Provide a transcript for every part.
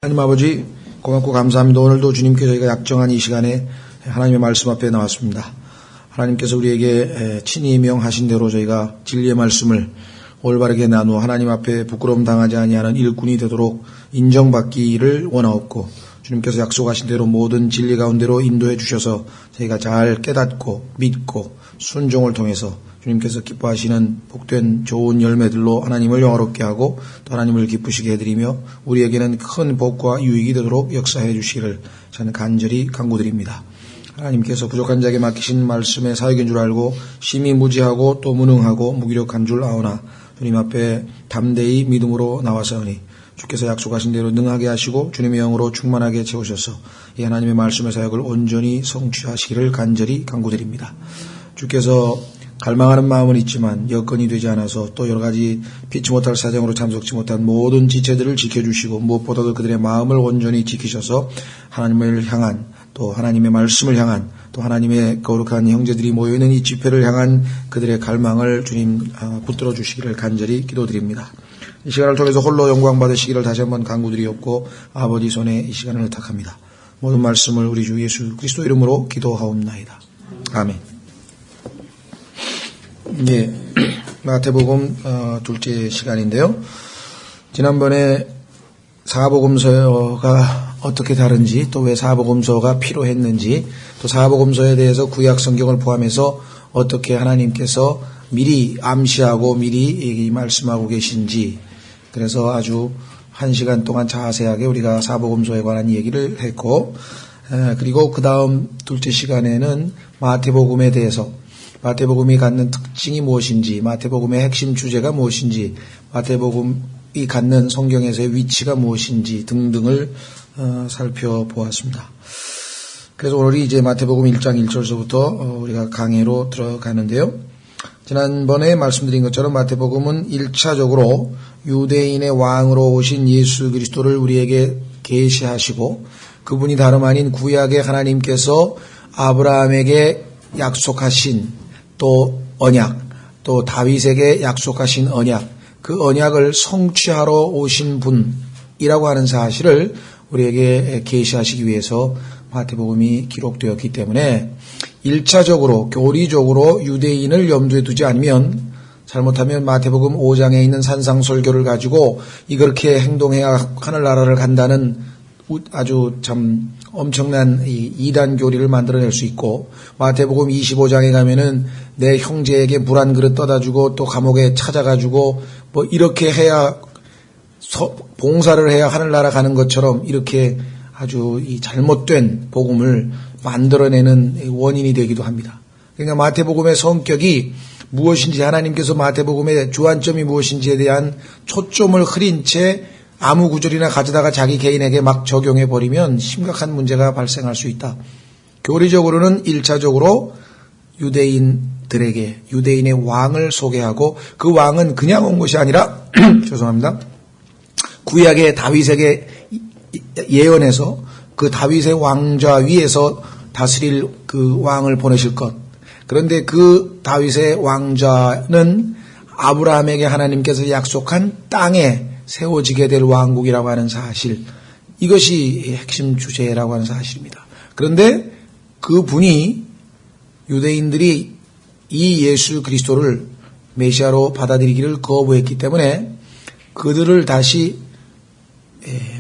하나님 아버지 고맙고 감사합니다. 오늘도 주님께 저희가 약정한 이 시간에 하나님의 말씀 앞에 나왔습니다. 하나님께서 우리에게 친히 명하신 대로 저희가 진리의 말씀을 올바르게 나누어 하나님 앞에 부끄러움 당하지 아니하는 일꾼이 되도록 인정받기를 원하옵고, 주님께서 약속하신 대로 모든 진리 가운데로 인도해 주셔서 저희가 잘 깨닫고 믿고 순종을 통해서 주님께서 기뻐하시는 복된 좋은 열매들로 하나님을 영화롭게 하고 또 하나님을 기쁘시게 해드리며 우리에게는 큰 복과 유익이 되도록 역사해 주시기를 저는 간절히 간구드립니다. 하나님께서 부족한 자에게 맡기신 말씀의 사역인 줄 알고 심히 무지하고 또 무능하고 무기력한 줄 아오나 주님 앞에 담대히 믿음으로 나와서니 주께서 약속하신 대로 능하게 하시고 주님의 영으로 충만하게 채우셔서 이 하나님의 말씀의 사역을 온전히 성취하시기를 간절히 간구드립니다. 주께서 갈망하는 마음은 있지만 여건이 되지 않아서 또 여러 가지 피치 못할 사정으로 참석치 못한 모든 지체들을 지켜주시고 무엇보다도 그들의 마음을 온전히 지키셔서 하나님을 향한 또 하나님의 말씀을 향한 또 하나님의 거룩한 형제들이 모여있는 이 집회를 향한 그들의 갈망을 주님 붙들어 주시기를 간절히 기도드립니다. 이 시간을 통해서 홀로 영광 받으시기를 다시 한번 간구드리옵고 아버지 손에 이 시간을 의탁합니다. 모든 말씀을 우리 주 예수 그리스도 이름으로 기도하옵나이다. 아멘. 예, 마태복음 둘째 시간인데요. 지난번에 사복음서가 어떻게 다른지, 또 왜 사복음서가 필요했는지, 또 사복음서에 대해서 구약 성경을 포함해서 어떻게 하나님께서 미리 암시하고 미리 말씀하고 계신지, 그래서 아주 1시간 동안 자세하게 우리가 사복음서에 관한 얘기를 했고, 그리고 그 다음 둘째 시간에는 마태복음에 대해서 마태복음이 갖는 특징이 무엇인지, 마태복음의 핵심 주제가 무엇인지, 마태복음이 갖는 성경에서의 위치가 무엇인지 등등을 살펴보았습니다. 그래서 오늘이 이제 마태복음 1장 1절서부터 우리가 강해로 들어가는데요. 지난번에 말씀드린 것처럼 마태복음은 1차적으로 유대인의 왕으로 오신 예수 그리스도를 우리에게 계시하시고, 그분이 다름 아닌 구약의 하나님께서 아브라함에게 약속하신 또 언약, 또 다윗에게 약속하신 언약, 그 언약을 성취하러 오신 분이라고 하는 사실을 우리에게 계시하시기 위해서 마태복음이 기록되었기 때문에 1차적으로 교리적으로 유대인을 염두에 두지 않으면, 잘못하면 마태복음 5장에 있는 산상설교를 가지고 이렇게 행동해야 하늘나라를 간다는 아주 참 엄청난 이단 교리를 만들어낼 수 있고, 마태복음 25장에 가면은 내 형제에게 물 한 그릇 떠다주고 또 감옥에 찾아가지고 뭐 이렇게 해야 봉사를 해야 하늘나라 가는 것처럼 이렇게 아주 이 잘못된 복음을 만들어내는 원인이 되기도 합니다. 그러니까 마태복음의 성격이 무엇인지, 하나님께서 마태복음의 주안점이 무엇인지에 대한 초점을 흐린 채 아무 구절이나 가져다가 자기 개인에게 막 적용해버리면 심각한 문제가 발생할 수 있다. 교리적으로는 1차적으로 유대인들에게 유대인의 왕을 소개하고, 그 왕은 그냥 온 것이 아니라 죄송합니다. 구약의 다윗에게 예언해서 그 다윗의 왕좌 위에서 다스릴 그 왕을 보내실 것. 그런데 그 다윗의 왕좌는 아브라함에게 하나님께서 약속한 땅에 세워지게 될 왕국이라고 하는 사실, 이것이 핵심 주제라고 하는 사실입니다. 그런데 그 분이 유대인들이 이 예수 그리스도를 메시아로 받아들이기를 거부했기 때문에 그들을 다시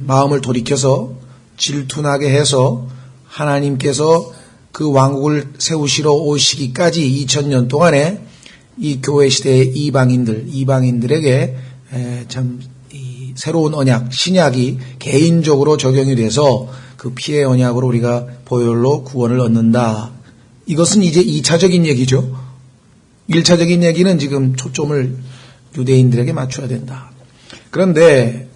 마음을 돌이켜서 질투나게 해서 하나님께서 그 왕국을 세우시러 오시기까지 2000년 동안에 이 교회 시대의 이방인들에게 참 새로운 언약, 신약이 개인적으로 적용이 돼서 그 피해 언약으로 우리가 보혈로 구원을 얻는다. 이것은 이제 2차적인 얘기죠. 1차적인 얘기는 지금 초점을 유대인들에게 맞춰야 된다. 그런데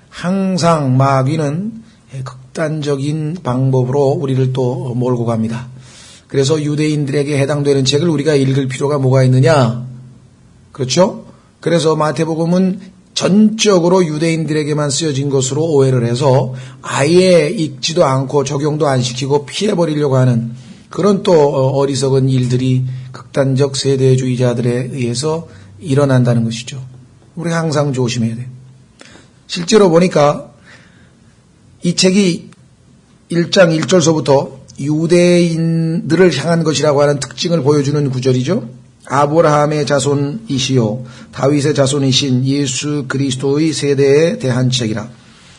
항상 마귀는 극단적인 방법으로 우리를 또 몰고 갑니다. 그래서 유대인들에게 해당되는 책을 우리가 읽을 필요가 뭐가 있느냐? 그렇죠? 그래서 마태복음은 전적으로 유대인들에게만 쓰여진 것으로 오해를 해서 아예 읽지도 않고 적용도 안 시키고 피해버리려고 하는 그런 또 어리석은 일들이 극단적 세대주의자들에 의해서 일어난다는 것이죠. 우리가 항상 조심해야 돼요. 실제로 보니까 이 책이 1장 1절서부터 유대인들을 향한 것이라고 하는 특징을 보여주는 구절이죠. 아브라함의 자손이시요 다윗의 자손이신 예수 그리스도의 세대에 대한 책이라.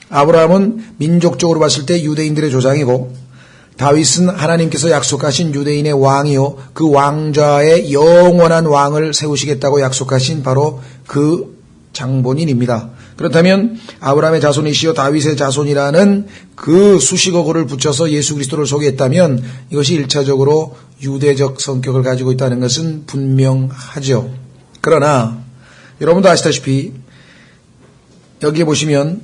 아브라함은 민족적으로 봤을 때 유대인들의 조상이고, 다윗은 하나님께서 약속하신 유대인의 왕이요 그 왕좌의 영원한 왕을 세우시겠다고 약속하신 바로 그 장본인입니다. 그렇다면 아브라함의 자손이시요 다윗의 자손이라는 그 수식어구를 붙여서 예수 그리스도를 소개했다면 이것이 1차적으로 유대적 성격을 가지고 있다는 것은 분명하죠. 그러나 여러분도 아시다시피 여기에 보시면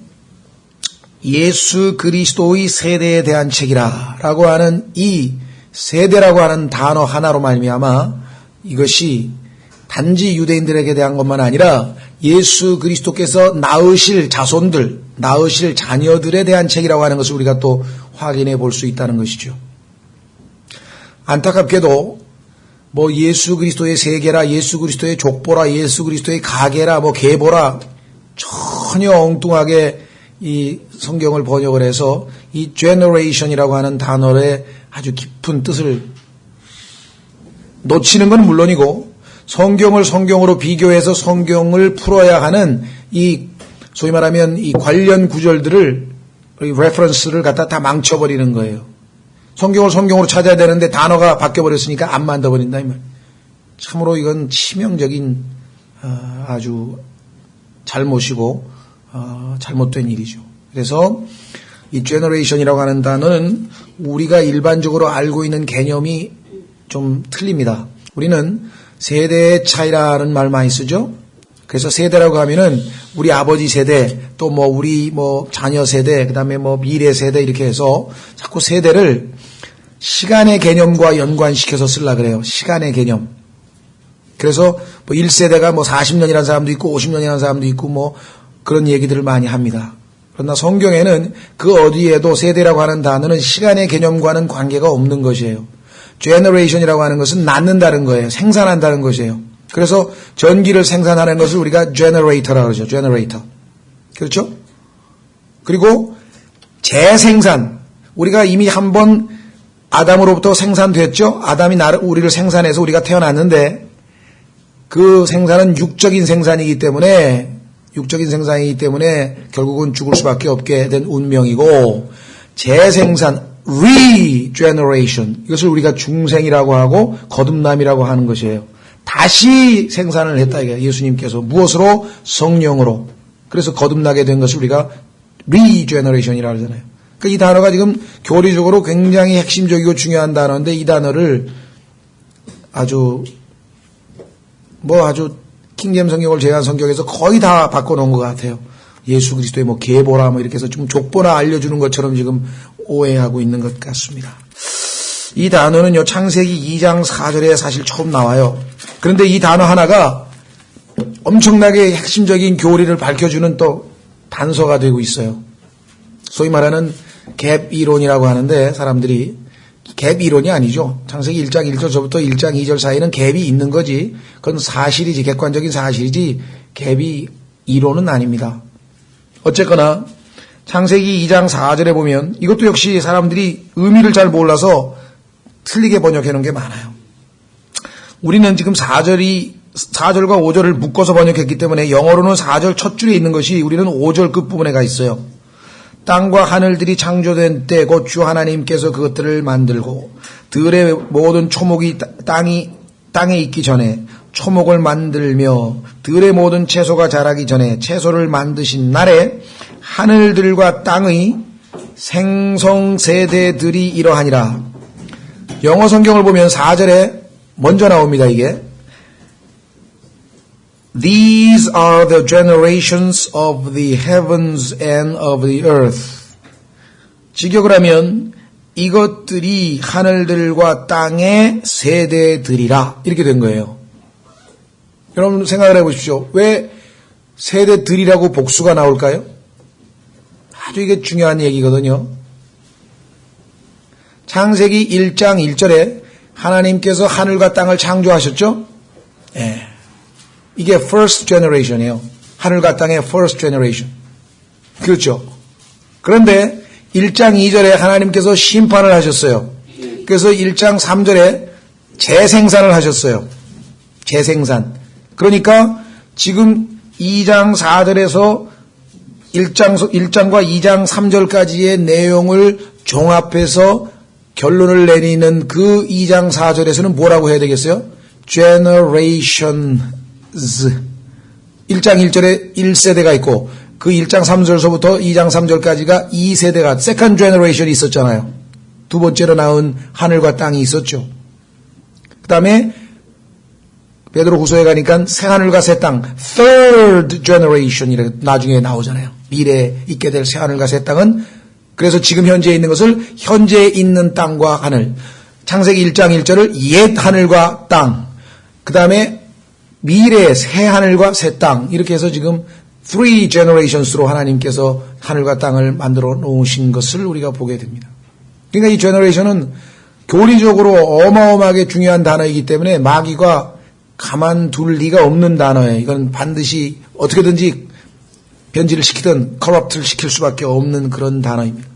예수 그리스도의 세대에 대한 책이라 라고 하는 이 세대라고 하는 단어 하나로 말미암아 이것이 단지 유대인들에게 대한 것만 아니라 예수 그리스도께서 낳으실 자손들, 낳으실 자녀들에 대한 책이라고 하는 것을 우리가 또 확인해 볼 수 있다는 것이죠. 안타깝게도 뭐 예수 그리스도의 세계라, 예수 그리스도의 족보라, 예수 그리스도의 가계라, 뭐 계보라 전혀 엉뚱하게 이 성경을 번역을 해서 이 generation이라고 하는 단어의 아주 깊은 뜻을 놓치는 건 물론이고, 성경을 성경으로 비교해서 성경을 풀어야 하는 이 소위 말하면 이 관련 구절들을 레퍼런스를 갖다 다 망쳐버리는 거예요. 성경을 성경으로 찾아야 되는데 단어가 바뀌어버렸으니까 안 만들어버린다 이 말. 참으로 이건 치명적인 아주 잘못이고 잘못된 일이죠. 그래서 이 generation이라고 하는 단어는 우리가 일반적으로 알고 있는 개념이 좀 틀립니다. 우리는 세대의 차이라는 말 많이 쓰죠. 그래서 세대라고 하면은 우리 아버지 세대, 또 뭐 우리 뭐 자녀 세대, 그다음에 뭐 미래 세대 이렇게 해서 자꾸 세대를 시간의 개념과 연관시켜서 쓰려고 그래요. 시간의 개념. 그래서 뭐 1세대가 뭐 40년이라는 사람도 있고 50년이라는 사람도 있고 뭐 그런 얘기들을 많이 합니다. 그러나 성경에는 그 어디에도 세대라고 하는 단어는 시간의 개념과는 관계가 없는 것이에요. generation이라고 하는 것은 낳는다는 거예요. 생산한다는 것이에요. 그래서 전기를 생산하는 것을 우리가 generator라고 그러죠. generator. 그렇죠? 그리고 재생산. 우리가 이미 한번 아담으로부터 생산됐죠. 아담이 우리를 생산해서 우리가 태어났는데 그 생산은 육적인 생산이기 때문에 결국은 죽을 수밖에 없게 된 운명이고, 재생산 regeneration, 이것을 우리가 중생이라고 하고 거듭남이라고 하는 것이에요. 다시 생산을 했다 이게 예수님께서 무엇으로? 성령으로. 그래서 거듭나게 된 것을 우리가 regeneration이라고 하잖아요. 그러니까 이 단어가 지금 교리적으로 굉장히 핵심적이고 중요한 단어인데 이 단어를 아주 킹제임 성경을 제외한 성경에서 거의 다 바꿔놓은 것 같아요. 예수 그리스도의 뭐 계보라 뭐 이렇게 해서 좀 족보나 알려주는 것처럼 지금 오해하고 있는 것 같습니다. 이 단어는요, 창세기 2장 4절에 사실 처음 나와요. 그런데 이 단어 하나가 엄청나게 핵심적인 교리를 밝혀주는 또 단서가 되고 있어요. 소위 말하는 갭 이론이라고 하는데, 사람들이 갭 이론이 아니죠. 창세기 1장 1절부터 1장 2절 사이는 갭이 있는 거지. 그건 사실이지, 객관적인 사실이지 갭이 이론은 아닙니다. 어쨌거나 창세기 2장 4절에 보면 이것도 역시 사람들이 의미를 잘 몰라서 틀리게 번역해 놓은 게 많아요. 우리는 지금 4절과 5절을 묶어서 번역했기 때문에 영어로는 4절 첫 줄에 있는 것이 우리는 5절 끝부분에 가 있어요. 땅과 하늘들이 창조된 때 곧 주 하나님께서 그것들을 만들고 들의 모든 초목이 땅에 있기 전에 초목을 만들며 들의 모든 채소가 자라기 전에 채소를 만드신 날에 하늘들과 땅의 생성세대들이 이러하니라. 영어 성경을 보면 4절에 먼저 나옵니다. 이게 These are the generations of the heavens and of the earth. 직역을 하면 이것들이 하늘들과 땅의 세대들이라 이렇게 된 거예요. 여러분 생각을 해보십시오. 왜 세대들이라고 복수가 나올까요? 아주 이게 중요한 얘기거든요. 창세기 1장 1절에 하나님께서 하늘과 땅을 창조하셨죠? 예. 이게 first generation이에요. 하늘과 땅의 first generation. 그렇죠. 그런데 1장 2절에 하나님께서 심판을 하셨어요. 그래서 1장 3절에 재생산을 하셨어요. 재생산. 그러니까 지금 2장 4절에서 1장과 2장 3절까지의 내용을 종합해서 결론을 내리는 그 2장 4절에서는 뭐라고 해야 되겠어요? generations. 1장 1절에 1세대가 있고 그 1장 3절서부터 2장 3절까지가 2세대가 second generation이 있었잖아요. 두 번째로 나온 하늘과 땅이 있었죠. 그 다음에 베드로 후서에 가니까 새 하늘과 새 땅 third generation이라고 나중에 나오잖아요. 미래에 있게 될 새 하늘과 새 땅은 그래서 지금 현재에 있는 것을 현재에 있는 땅과 하늘. 창세기 1장 1절을 옛 하늘과 땅. 그 다음에 미래의 새 하늘과 새 땅. 이렇게 해서 지금 three generations로 하나님께서 하늘과 땅을 만들어 놓으신 것을 우리가 보게 됩니다. 그러니까 이 generation은 교리적으로 어마어마하게 중요한 단어이기 때문에 마귀가 가만둘 리가 없는 단어예요. 이건 반드시 어떻게든지 변질을 시키든 corrupt를 시킬 수밖에 없는 그런 단어입니다.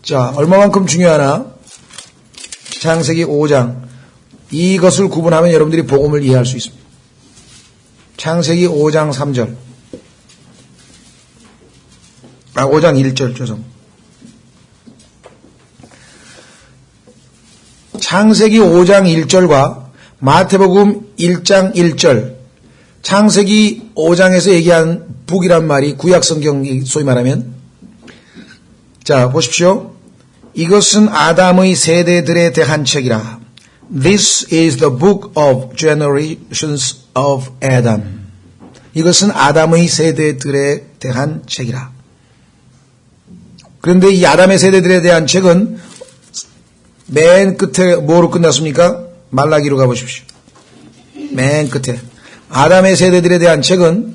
자, 얼마만큼 중요하나? 창세기 5장. 이것을 구분하면 여러분들이 복음을 이해할 수 있습니다. 창세기 5장 3절. 5장 1절 죄송. 창세기 5장 1절과 마태복음 1장 1절. 창세기 5장에서 얘기한 북이란 말이 구약성경 소위 말하면 자 보십시오. 이것은 아담의 세대들에 대한 책이라. This is the book of generations of Adam. 이것은 아담의 세대들에 대한 책이라. 그런데 이 아담의 세대들에 대한 책은 맨 끝에 뭐로 끝났습니까? 말라기로 가보십시오. 맨 끝에. 아담의 세대들에 대한 책은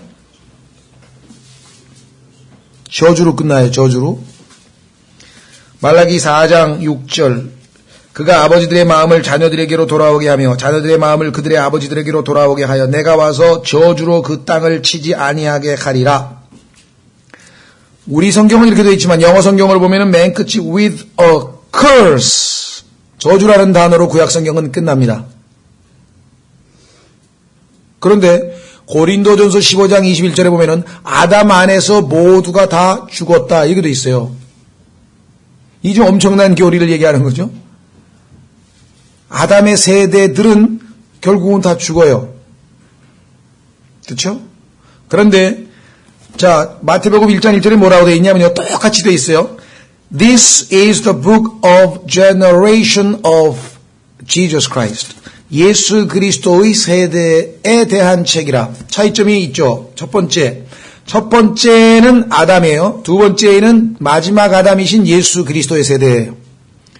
저주로 끝나요. 저주로. 말라기 4장 6절. 그가 아버지들의 마음을 자녀들에게로 돌아오게 하며 자녀들의 마음을 그들의 아버지들에게로 돌아오게 하여 내가 와서 저주로 그 땅을 치지 아니하게 하리라. 우리 성경은 이렇게 되어 있지만 영어 성경을 보면은 맨 끝이 with a curse. 저주라는 단어로 구약 성경은 끝납니다. 그런데 고린도전서 15장 21절에 보면은 아담 안에서 모두가 다 죽었다. 이렇게 되어 있어요. 이 좀 엄청난 교리를 얘기하는 거죠. 아담의 세대들은 결국은 다 죽어요. 그렇죠? 그런데 자 마태복음 1장 1절에 뭐라고 되어 있냐면요. 똑같이 되어 있어요. This is the book of generation of Jesus Christ. 예수 그리스도의 세대에 대한 책이라. 차이점이 있죠. 첫 번째는 아담이에요. 두 번째는 마지막 아담이신 예수 그리스도의 세대예요.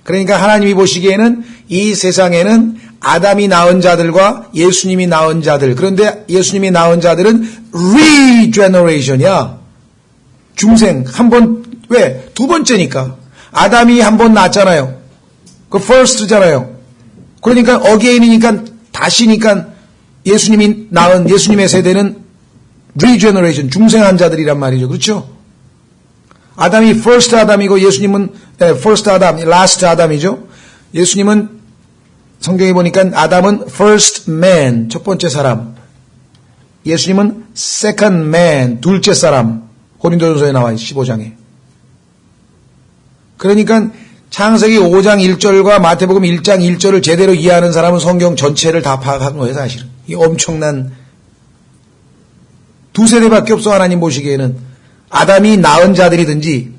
그러니까 하나님이 보시기에는 이 세상에는 아담이 낳은 자들과 예수님이 낳은 자들. 그런데 예수님이 낳은 자들은 regeneration이야. 중생. 한 번, 왜? 두 번째니까. 아담이 한 번 낳았잖아요. 그 first잖아요. 그러니까 again이니까 다시니까 예수님이 낳은 예수님의 세대는 regeneration, 중생한 자들이란 말이죠. 그렇죠? 아담이 first 아담이고 예수님은 first 아담, last 아담이죠. 예수님은 성경에 보니까 아담은 first man, 첫 번째 사람. 예수님은 second man, 둘째 사람. 고린도전서에 나와 있어요. 15장에. 그러니까 창세기 5장 1절과 마태복음 1장 1절을 제대로 이해하는 사람은 성경 전체를 다 파악한 거예요, 사실은. 이 엄청난 두 세대밖에 없어, 하나님 보시기에는. 아담이 낳은 자들이든지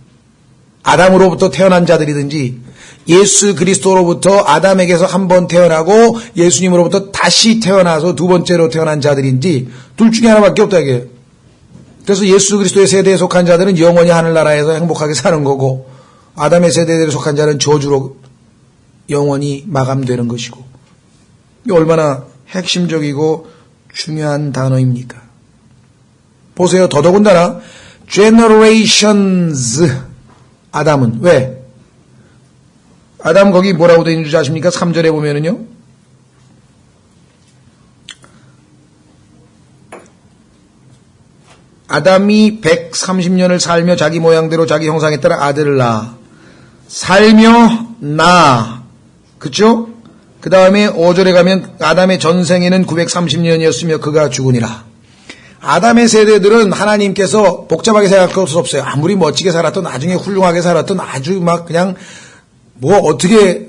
아담으로부터 태어난 자들이든지 예수 그리스도로부터 아담에게서 한 번 태어나고 예수님으로부터 다시 태어나서 두 번째로 태어난 자들인지 둘 중에 하나밖에 없다 이게. 그래서 예수 그리스도의 세대에 속한 자들은 영원히 하늘나라에서 행복하게 사는 거고 아담의 세대에 속한 자는 저주로 영원히 마감되는 것이고. 이게 얼마나 핵심적이고 중요한 단어입니까? 보세요. 더더군다나 generations 아담은 왜? 아담 거기 뭐라고 되어 있는지 아십니까? 3절에 보면은요. 아담이 130년을 살며 자기 모양대로 자기 형상에 따라 아들을 낳아. 살며 나. 그쵸? 그 다음에 5절에 가면 아담의 전생에는 930년이었으며 그가 죽으니라. 아담의 세대들은 하나님께서 복잡하게 생각할 수 없어요. 아무리 멋지게 살았던, 나중에 훌륭하게 살았던, 아주 막 그냥 어떻게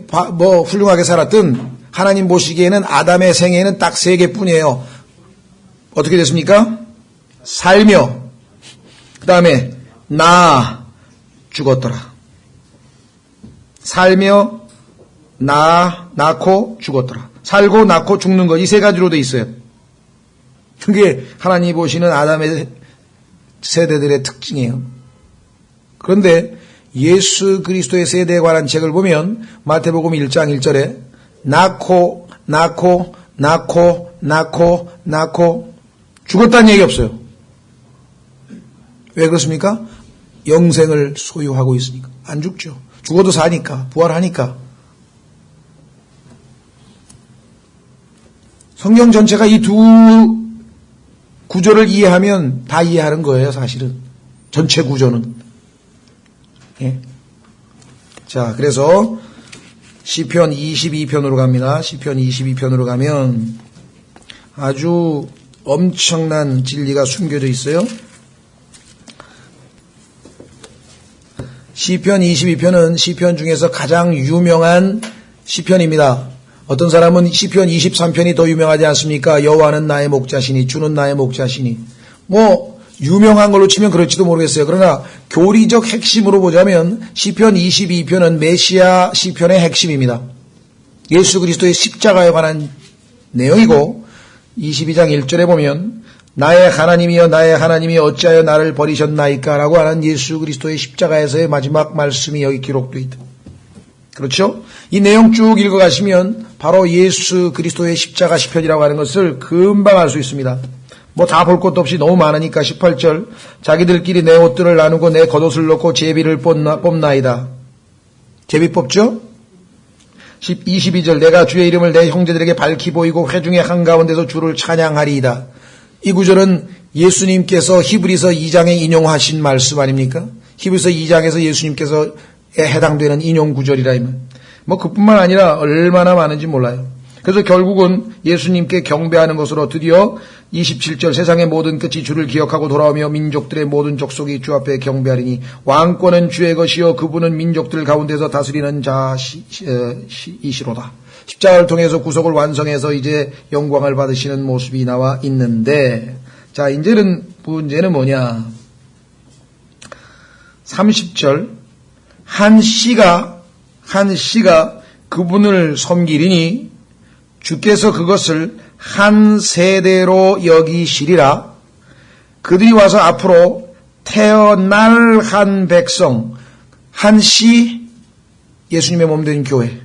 훌륭하게 살았던, 하나님 보시기에는 아담의 생애는 딱 3개뿐이에요. 어떻게 됐습니까? 살며, 그 다음에 나 죽었더라. 살며 낳고 죽었더라. 살고 낳고 죽는 것, 이 3가지로 돼 있어요. 그게 하나님이 보시는 아담의 세대들의 특징이에요. 그런데 예수 그리스도의 세대에 관한 책을 보면 마태복음 1장 1절에 낳고 죽었다는 얘기 없어요. 왜 그렇습니까? 영생을 소유하고 있으니까. 안 죽죠. 죽어도 사니까, 부활하니까. 성경 전체가 이 두 구조를 이해하면 다 이해하는 거예요, 사실은. 전체 구조는. 예. 자, 그래서 시편 22편으로 갑니다. 시편 22편으로 가면 아주 엄청난 진리가 숨겨져 있어요. 시편 22편은 시편 중에서 가장 유명한 시편입니다. 어떤 사람은 시편 23편이 더 유명하지 않습니까? 여호와는 나의 목자시니 주는 나의 목자시니. 유명한 걸로 치면 그럴지도 모르겠어요. 그러나 교리적 핵심으로 보자면 시편 22편은 메시아 시편의 핵심입니다. 예수 그리스도의 십자가에 관한 내용이고 22장 1절에 보면 나의 하나님이여 나의 하나님이 어찌하여 나를 버리셨나이까 라고 하는 예수 그리스도의 십자가에서의 마지막 말씀이 여기 기록되어 있다. 그렇죠? 이 내용 쭉 읽어가시면 바로 예수 그리스도의 십자가 시편이라고 하는 것을 금방 알 수 있습니다. 다 볼 것도 없이 너무 많으니까 18절 자기들끼리 내 옷들을 나누고 내 겉옷을 놓고 제비를 뽑나이다. 제비 뽑죠? 22절 내가 주의 이름을 내 형제들에게 밝히 보이고 회중의 한가운데서 주를 찬양하리이다. 이 구절은 예수님께서 히브리서 2장에 인용하신 말씀 아닙니까? 히브리서 2장에서 예수님께서 해당되는 인용 구절이라 이면 그뿐만 아니라 얼마나 많은지 몰라요. 그래서 결국은 예수님께 경배하는 것으로 드디어 27절 세상의 모든 끝이 주를 기억하고 돌아오며 민족들의 모든 족속이 주 앞에 경배하리니 왕권은 주의 것이요 그분은 민족들 가운데서 다스리는 자이시로다. 십자가를 통해서 구속을 완성해서 이제 영광을 받으시는 모습이 나와 있는데, 자 이제는 문제는 뭐냐? 30절 한 씨가 그분을 섬기리니 주께서 그것을 한 세대로 여기시리라. 그들이 와서 앞으로 태어날 한 백성, 한 씨 예수님의 몸된 교회,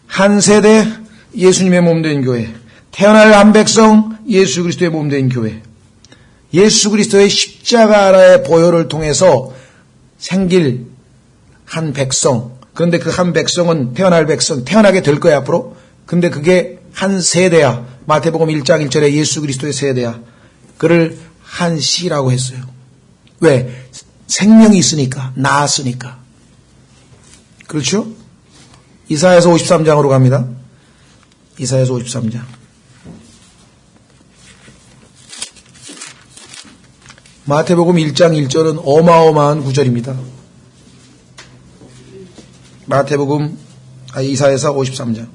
한 세대 예수님의 몸된 교회, 태어날 한 백성 예수 그리스도의 몸된 교회, 예수 그리스도의 십자가의 보혈을 통해서 생길 한 백성. 그런데 그 한 백성은 태어날 백성, 태어나게 될 거야 앞으로. 근데 그게 한 세대야. 마태복음 1장 1절에 예수 그리스도의 세대야. 그를 한 씨라고 했어요. 왜? 생명이 있으니까, 나았으니까. 그렇죠? 이사야서 53장으로 갑니다. 이사야서 53장. 마태복음 1장 1절은 어마어마한 구절입니다. 이사야서 53장.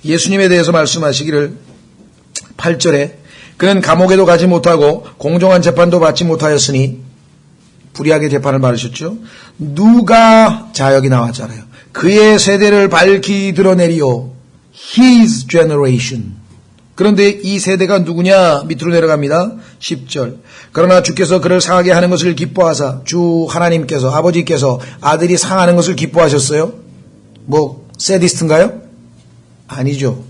예수님에 대해서 말씀하시기를 8절에 그는 감옥에도 가지 못하고 공정한 재판도 받지 못하였으니 불의하게 재판을 받으셨죠. 누가 여기 나왔잖아요. 그의 세대를 밝히 드러내리오. His generation. 그런데 이 세대가 누구냐? 밑으로 내려갑니다. 10절. 그러나 주께서 그를 상하게 하는 것을 기뻐하사, 주 하나님께서, 아버지께서 아들이 상하는 것을 기뻐하셨어요? 세디스트인가요? 아니죠.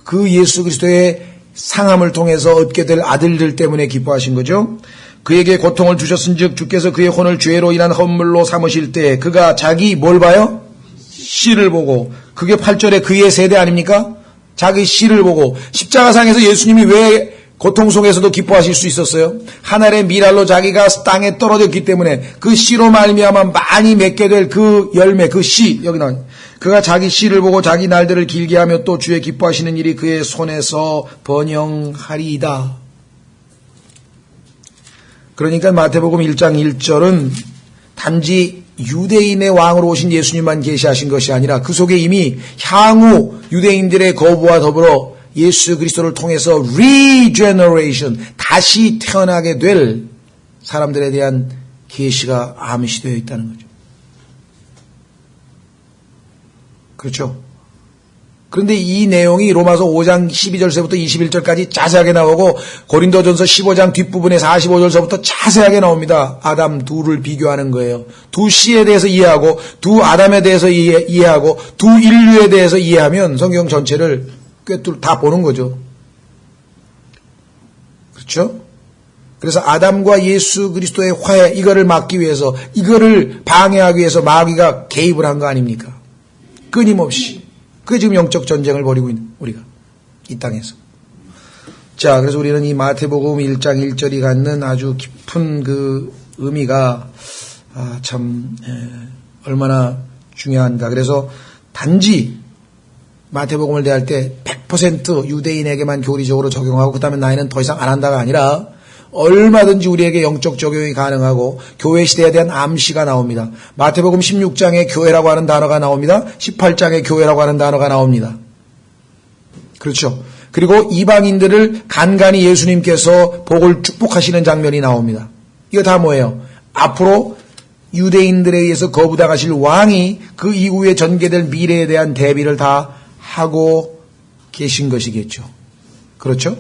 그 예수 그리스도의 상함을 통해서 얻게 될 아들들 때문에 기뻐하신 거죠. 그에게 고통을 주셨은즉 주께서 그의 혼을 죄로 인한 헌물로 삼으실 때 그가 자기 뭘 봐요? 씨를 보고. 그게 8절에 그의 세대 아닙니까? 자기 씨를 보고. 십자가상에서 예수님이 왜 고통 속에서도 기뻐하실 수 있었어요. 하늘의 미랄로 자기가 땅에 떨어졌기 때문에 그 씨로 말미암아 많이 맺게 될 그 열매, 그 씨, 여기 나와. 그가 자기 씨를 보고 자기 날들을 길게 하며 또 주의 기뻐하시는 일이 그의 손에서 번영하리이다. 그러니까 마태복음 1장 1절은 단지 유대인의 왕으로 오신 예수님만 계시하신 것이 아니라 그 속에 이미 향후 유대인들의 거부와 더불어 예수 그리스도를 통해서 regeneration, 다시 태어나게 될 사람들에 대한 계시가 암시되어 있다는 거죠. 그렇죠? 그런데 이 내용이 로마서 5장 12절서부터 21절까지 자세하게 나오고 고린도전서 15장 뒷부분에 45절서부터 자세하게 나옵니다. 아담 둘을 비교하는 거예요. 두 씨에 대해서 이해하고 두 아담에 대해서 이해하고 두 인류에 대해서 이해하면 성경 전체를 꿰뚫 다 보는 거죠. 그렇죠? 그래서 아담과 예수 그리스도의 화해, 이거를 막기 위해서, 이거를 방해하기 위해서 마귀가 개입을 한 거 아닙니까? 끊임없이. 그게 지금 영적 전쟁을 벌이고 있는 우리가 이 땅에서. 자, 그래서 우리는 이 마태복음 1장 1절이 갖는 아주 깊은 그 의미가 참 얼마나 중요한가. 그래서 단지 마태복음을 대할 때 100% 유대인에게만 교리적으로 적용하고 그다음에 나이는 더 이상 안 한다가 아니라 얼마든지 우리에게 영적 적용이 가능하고 교회 시대에 대한 암시가 나옵니다. 마태복음 16장에 교회라고 하는 단어가 나옵니다. 18장에 교회라고 하는 단어가 나옵니다. 그렇죠. 그리고 이방인들을 간간히 예수님께서 복을 축복하시는 장면이 나옵니다. 이거 다 뭐예요? 앞으로 유대인들에 의해서 거부당하실 왕이 그 이후에 전개될 미래에 대한 대비를 다 하고 계신 것이겠죠. 그렇죠?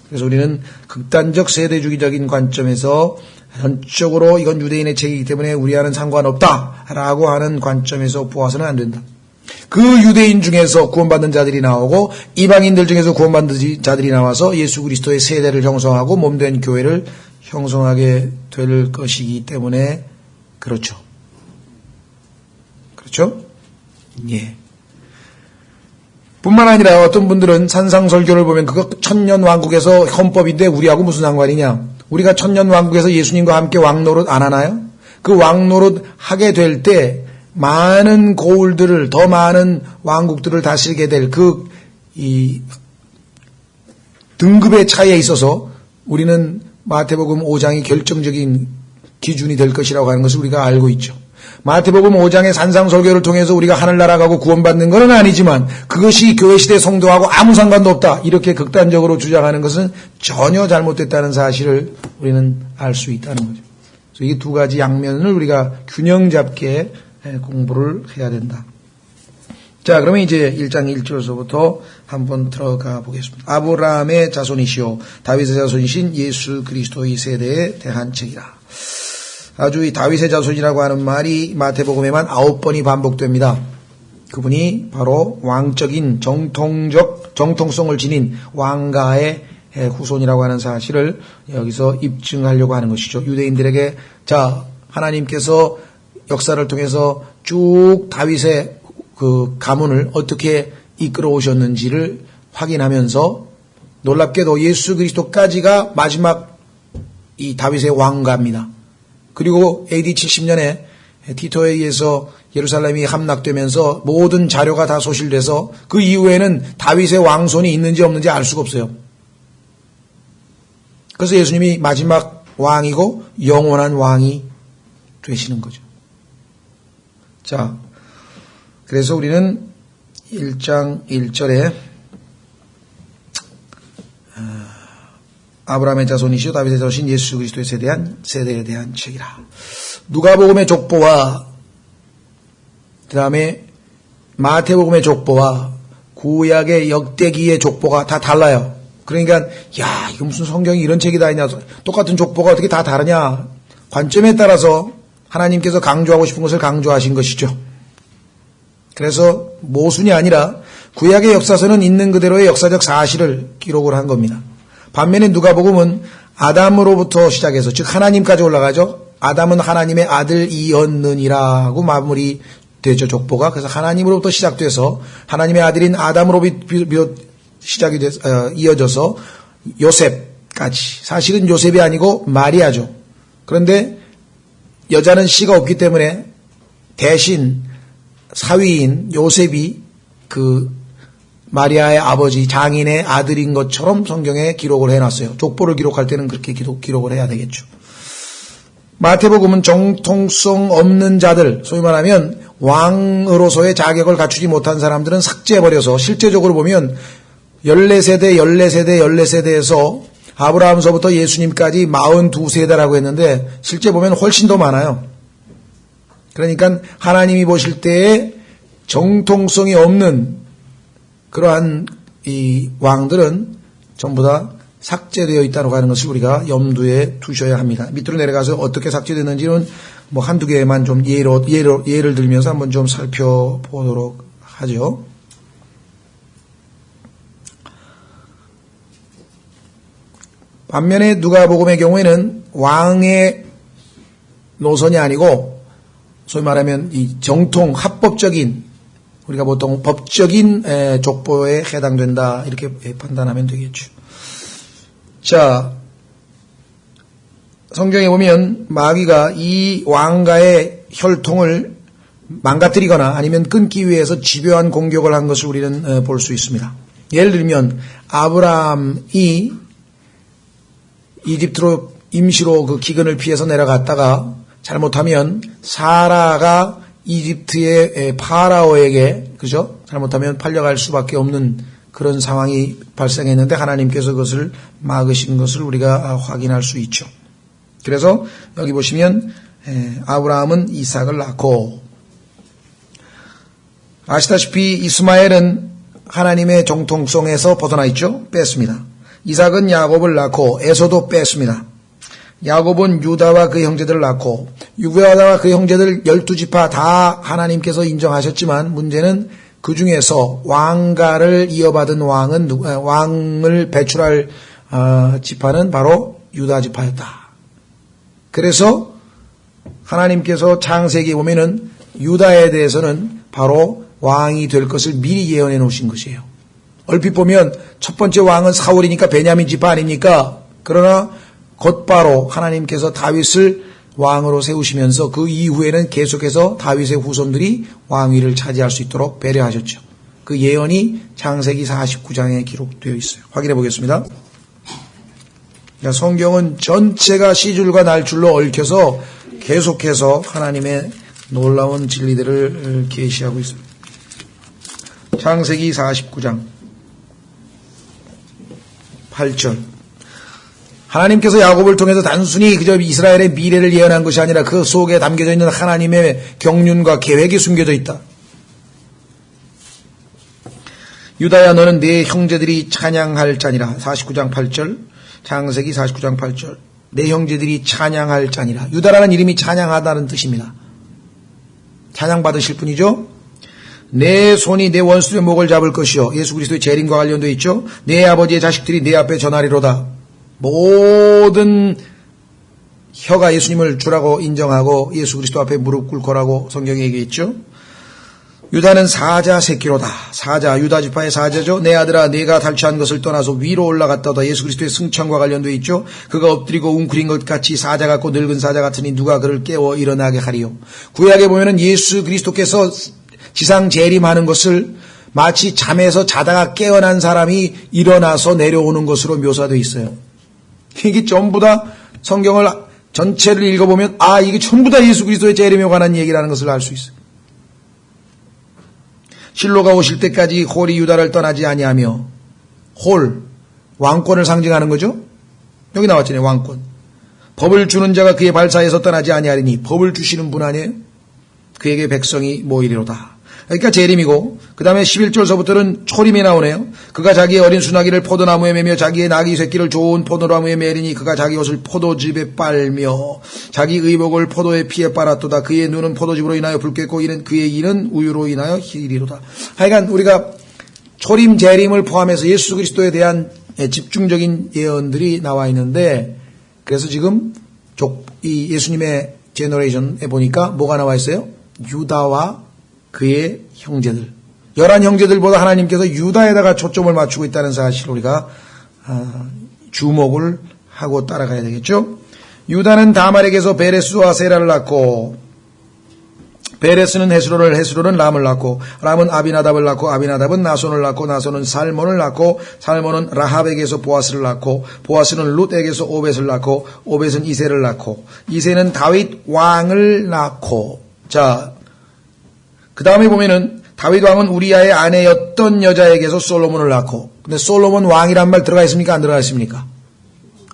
그래서 우리는 극단적 세대주의적인 관점에서 전적으로 이건 유대인의 책이기 때문에 우리와는 상관없다라고 하는 관점에서 보아서는 안 된다. 그 유대인 중에서 구원받는 자들이 나오고 이방인들 중에서 구원받는 자들이 나와서 예수 그리스도의 세대를 형성하고 몸된 교회를 형성하게 될 것이기 때문에 그렇죠. 그렇죠? 예. 뿐만 아니라 어떤 분들은 산상설교를 보면 그거 천년왕국에서 헌법인데 우리하고 무슨 상관이냐. 우리가 천년왕국에서 예수님과 함께 왕노릇 안 하나요? 그 왕노릇 하게 될 때 많은 고울들을, 더 많은 왕국들을 다스리게 될 이 등급의 차이에 있어서 우리는 마태복음 5장이 결정적인 기준이 될 것이라고 하는 것을 우리가 알고 있죠. 마태복음 5장의 산상설교를 통해서 우리가 하늘나라 가고 구원받는 것은 아니지만 그것이 교회시대 성도하고 아무 상관도 없다. 이렇게 극단적으로 주장하는 것은 전혀 잘못됐다는 사실을 우리는 알 수 있다는 거죠. 그래서 이 두 가지 양면을 우리가 균형 잡게 공부를 해야 된다. 자, 그러면 이제 1장 1절서부터 한번 들어가 보겠습니다. 아브라함의 자손이시오 다윗의 자손이신 예수 그리스도의 세대에 대한 책이라. 아주 이 다윗의 자손이라고 하는 말이 마태복음에만 9번이 반복됩니다. 그분이 바로 왕적인 정통성을 지닌 왕가의 후손이라고 하는 사실을 여기서 입증하려고 하는 것이죠. 유대인들에게 자, 하나님께서 역사를 통해서 쭉 다윗의 그 가문을 어떻게 이끌어 오셨는지를 확인하면서 놀랍게도 예수 그리스도까지가 마지막 이 다윗의 왕가입니다. 그리고 AD 70년에 티토에 의해서 예루살렘이 함락되면서 모든 자료가 다 소실돼서 그 이후에는 다윗의 왕손이 있는지 없는지 알 수가 없어요. 그래서 예수님이 마지막 왕이고 영원한 왕이 되시는 거죠. 자, 그래서 우리는 1장 1절에 아브라함의 자손이시오 다윗의 자손이신 예수 그리스도의 세대에 대한 책이라. 누가복음의 족보와 그다음에 마태복음의 족보와 구약의 역대기의 족보가 다 달라요. 그러니까 야, 이거 무슨 성경이 이런 책이 다 있냐. 똑같은 족보가 어떻게 다 다르냐. 관점에 따라서 하나님께서 강조하고 싶은 것을 강조하신 것이죠. 그래서 모순이 아니라 구약의 역사서는 있는 그대로의 역사적 사실을 기록을 한 겁니다. 반면에 누가복음은 아담으로부터 시작해서 즉 하나님까지 올라가죠. 아담은 하나님의 아들이었느니라고 마무리되죠. 족보가. 그래서 하나님으로부터 시작돼서 하나님의 아들인 아담으로 시작이 이어져서 요셉, 까지. 사실은 요셉이 아니고 마리아죠. 그런데 여자는 씨가 없기 때문에 대신 사위인 요셉이 그 마리아의 아버지 장인의 아들인 것처럼 성경에 기록을 해놨어요. 족보를 기록할 때는 그렇게 기록을 해야 되겠죠. 마태복음은 정통성 없는 자들, 소위 말하면 왕으로서의 자격을 갖추지 못한 사람들은 삭제해버려서 실제적으로 보면 14세대에서 아브라함서부터 예수님까지 42세대라고 했는데 실제 보면 훨씬 더 많아요. 그러니까 하나님이 보실 때에 정통성이 없는 그러한 이 왕들은 전부 다 삭제되어 있다고 하는 것을 우리가 염두에 두셔야 합니다. 밑으로 내려가서 어떻게 삭제됐는지는 뭐 한두 개만 좀 예를 들면서 한번 좀 살펴보도록 하죠. 반면에 누가복음의 경우에는 왕의 노선이 아니고 소위 말하면 이 정통 합법적인 우리가 보통 법적인 족보에 해당된다 이렇게 판단하면 되겠죠. 자, 성경에 보면 마귀가 이 왕가의 혈통을 망가뜨리거나 아니면 끊기 위해서 집요한 공격을 한 것을 우리는 볼 수 있습니다. 예를 들면 아브라함이 이집트로 임시로 그 기근을 피해서 내려갔다가 잘못하면 사라가 이집트의 파라오에게 그죠? 잘못하면 팔려갈 수밖에 없는 그런 상황이 발생했는데 하나님께서 그것을 막으신 것을 우리가 확인할 수 있죠. 그래서 여기 보시면 아브라함은 이삭을 낳고 아시다시피 이스마엘은 하나님의 정통성에서 벗어나 있죠. 뺐습니다. 이삭은 야곱을 낳고 에서도 뺐습니다. 야곱은 유다와 그 형제들을 낳고 유다와 그 형제들 12지파 다 하나님께서 인정하셨지만 문제는 그 중에서 왕가를 이어받은 왕을 배출할 지파는 바로 유다 지파였다. 그래서 하나님께서 창세기에 보면은 유다에 대해서는 바로 왕이 될 것을 미리 예언해 놓으신 것이에요. 얼핏 보면 첫 번째 왕은 사울이니까 베냐민 지파 아닙니까? 그러나 곧바로 하나님께서 다윗을 왕으로 세우시면서 그 이후에는 계속해서 다윗의 후손들이 왕위를 차지할 수 있도록 배려하셨죠. 그 예언이 창세기 49장에 기록되어 있어요. 확인해 보겠습니다. 성경은 전체가 시줄과 날줄로 얽혀서 계속해서 하나님의 놀라운 진리들을 계시하고 있습니다. 창세기 49장 8절 하나님께서 야곱을 통해서 단순히 그저 이스라엘의 미래를 예언한 것이 아니라 그 속에 담겨져 있는 하나님의 경륜과 계획이 숨겨져 있다. 유다야 너는 네 형제들이 찬양할 자니라. 49장 8절 창세기 49장 8절 네 형제들이 찬양할 자니라. 유다라는 이름이 찬양하다는 뜻입니다. 찬양받으실 분이죠. 내 손이 내 원수의 목을 잡을 것이요. 예수 그리스도의 재림과 관련되어 있죠. 내 아버지의 자식들이 내 앞에 전하리로다. 모든 혀가 예수님을 주라고 인정하고 예수 그리스도 앞에 무릎 꿇고라고 성경에 얘기했죠. 유다는 사자 새끼로다. 사자, 유다 지파의 사자죠. 내 아들아 내가 탈취한 것을 떠나서 위로 올라갔다다. 예수 그리스도의 승천과 관련되어 있죠. 그가 엎드리고 웅크린 것 같이 사자 같고 늙은 사자 같으니 누가 그를 깨워 일어나게 하리요. 구약에 보면은 예수 그리스도께서 지상 재림하는 것을 마치 잠에서 자다가 깨어난 사람이 일어나서 내려오는 것으로 묘사되어 있어요. 이게 전부 다 성경을 전체를 읽어보면 이게 전부 다 예수 그리스도의 재림에 관한 얘기라는 것을 알 수 있어요. 실로가 오실 때까지 홀이 유다를 떠나지 아니하며 홀, 왕권을 상징하는 거죠. 여기 나왔잖아요. 왕권. 법을 주는 자가 그의 발사에서 떠나지 아니하리니 법을 주시는 분 아니에요. 그에게 백성이 모이리로다. 그러니까 재림이고 그 다음에 11절서부터는 초림이 나오네요. 그가 자기의 어린 수나기를 포도나무에 매며 자기의 나귀 새끼를 좋은 포도나무에 매리니 그가 자기 옷을 포도즙에 빨며 자기 의복을 포도의 피에 빨았도다. 그의 눈은 포도즙으로 인하여 붉겠고 이는 그의 이는 우유로 인하여 희리로다. 하여간 우리가 초림 재림을 포함해서 예수 그리스도에 대한 집중적인 예언들이 나와 있는데 그래서 지금 이 예수님의 제너레이션에 보니까 뭐가 나와 있어요? 유다와 그의 형제들 11 형제들보다 하나님께서 유다에다가 초점을 맞추고 있다는 사실을 우리가 주목을 하고 따라가야 되겠죠. 유다는 다말에게서 베레스와 세라를 낳고, 베레스는 헤스로를, 헤스로는 람을 낳고, 람은 아비나답을 낳고, 아비나답은 나손을 낳고, 나손은 살몬을 낳고, 살몬은 라합에게서 보아스를 낳고, 보아스는 룻에게서 오벳을 낳고, 오벳은 이새를 낳고, 이새는 다윗 왕을 낳고. 자, 그 다음에 보면은 다윗 왕은 우리아의 아내였던 여자에게서 솔로몬을 낳고. 근데 솔로몬 왕이란 말 들어가 있습니까? 안 들어가 있습니까?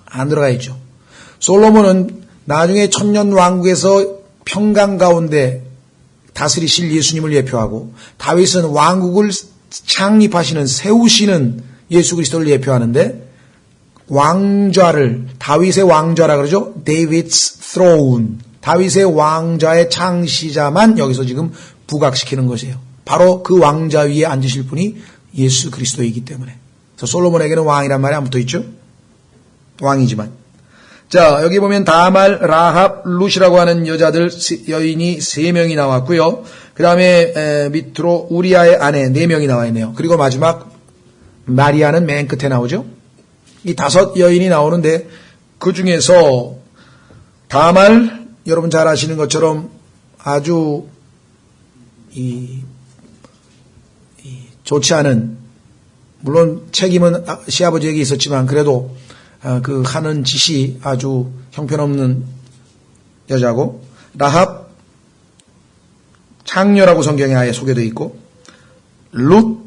안 들어가 있죠. 솔로몬은 나중에 천년 왕국에서 평강 가운데 다스리실 예수님을 예표하고, 다윗은 왕국을 창립하시는, 세우시는 예수 그리스도를 예표하는데, 왕좌를, 다윗의 왕좌라 그러죠. David's throne. 다윗의 왕좌의 창시자만 여기서 지금 부각시키는 것이에요. 바로 그 왕좌 위에 앉으실 분이 예수 그리스도이기 때문에. 그래서 솔로몬에게는 왕이란 말이 안 붙어 있죠. 왕이지만. 자, 여기 보면 다말, 라합, 룻이라고 하는 여인이 3명이 나왔고요. 그 다음에 밑으로 우리아의 아내 4명이 나와 있네요. 그리고 마지막 마리아는 맨 끝에 나오죠. 이 5 여인이 나오는데 그 중에서 다말, 여러분 잘 아시는 것처럼 아주 좋지 않은, 물론 책임은 시아버지에게 있었지만 그래도 그 하는 짓이 아주 형편없는 여자고, 라합 창녀라고 성경에 아예 소개되어 있고, 룻,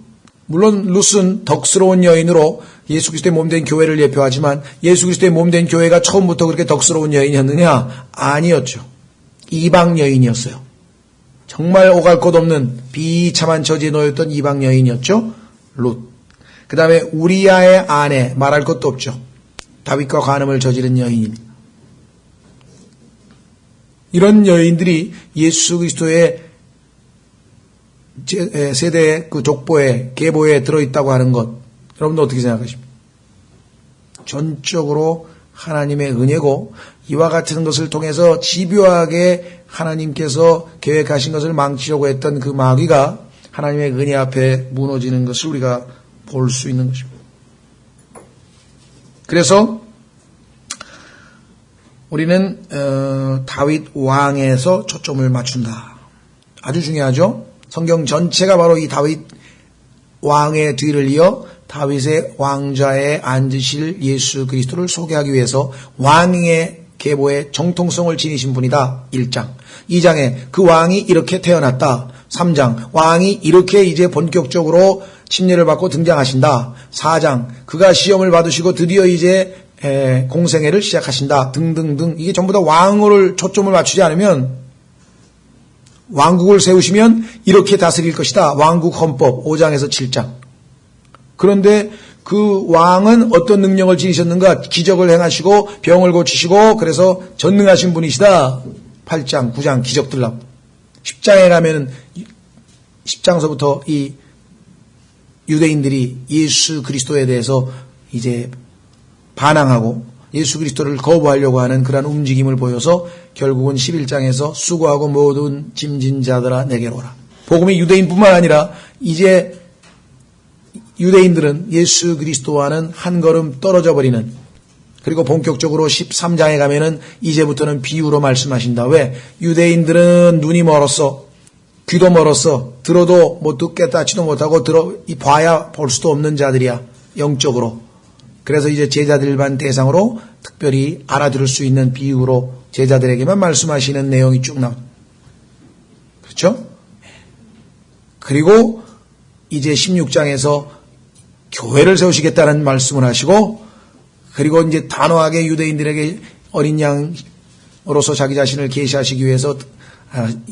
물론 룻은 덕스러운 여인으로 예수 그리스도의 몸된 교회를 예표하지만 예수 그리스도의 몸된 교회가 처음부터 그렇게 덕스러운 여인이었느냐? 아니었죠. 이방 여인이었어요. 정말 오갈 것 없는 비참한 처지에 놓였던 이방 여인이었죠. 룻. 그 다음에 우리아의 아내, 말할 것도 없죠. 다윗과 간음을 저지른 여인입니다. 이런 여인들이 예수 그리스도의 세대의 그 족보에, 계보에 들어있다고 하는 것, 여러분도 어떻게 생각하십니까? 전적으로 하나님의 은혜고, 이와 같은 것을 통해서 집요하게 하나님께서 계획하신 것을 망치려고 했던 그 마귀가 하나님의 은혜 앞에 무너지는 것을 우리가 볼 수 있는 것입니다. 그래서 우리는 다윗 왕에서 초점을 맞춘다. 아주 중요하죠. 성경 전체가 바로 이 다윗 왕의 뒤를 이어 다윗의 왕좌에 앉으실 예수 그리스도를 소개하기 위해서 왕의 계보의 정통성을 지니신 분이다. 1장. 2장에 그 왕이 이렇게 태어났다. 3장. 왕이 이렇게 이제 본격적으로 침례를 받고 등장하신다. 4장. 그가 시험을 받으시고 드디어 이제 공생애를 시작하신다. 등등등. 이게 전부 다 왕을 초점을 맞추지 않으면, 왕국을 세우시면 이렇게 다스릴 것이다. 왕국 헌법 5장에서 7장. 그런데 그 왕은 어떤 능력을 지니셨는가? 기적을 행하시고 병을 고치시고 그래서 전능하신 분이시다. 8장, 9장 기적들 나옵니다. 10장에 가면은 10장서부터 이 유대인들이 예수 그리스도에 대해서 이제 반항하고 예수 그리스도를 거부하려고 하는 그러한 움직임을 보여서 결국은 11장에서 수고하고 모든 짐진 자들아 내게로 오라. 복음이 유대인뿐만 아니라 이제 유대인들은 예수 그리스도와는 한 걸음 떨어져 버리는, 그리고 본격적으로 13장에 가면은 이제부터는 비유로 말씀하신다. 왜? 유대인들은 눈이 멀었어. 귀도 멀었어. 들어도 못 듣겠다지도 못하고 봐야 볼 수도 없는 자들이야. 영적으로. 그래서 이제 제자들만 대상으로 특별히 알아들을 수 있는 비유로 제자들에게만 말씀하시는 내용이 쭉 나옵니다. 그렇죠? 그리고 이제 16장에서 교회를 세우시겠다는 말씀을 하시고, 그리고 이제 단호하게 유대인들에게 어린 양으로서 자기 자신을 계시하시기 위해서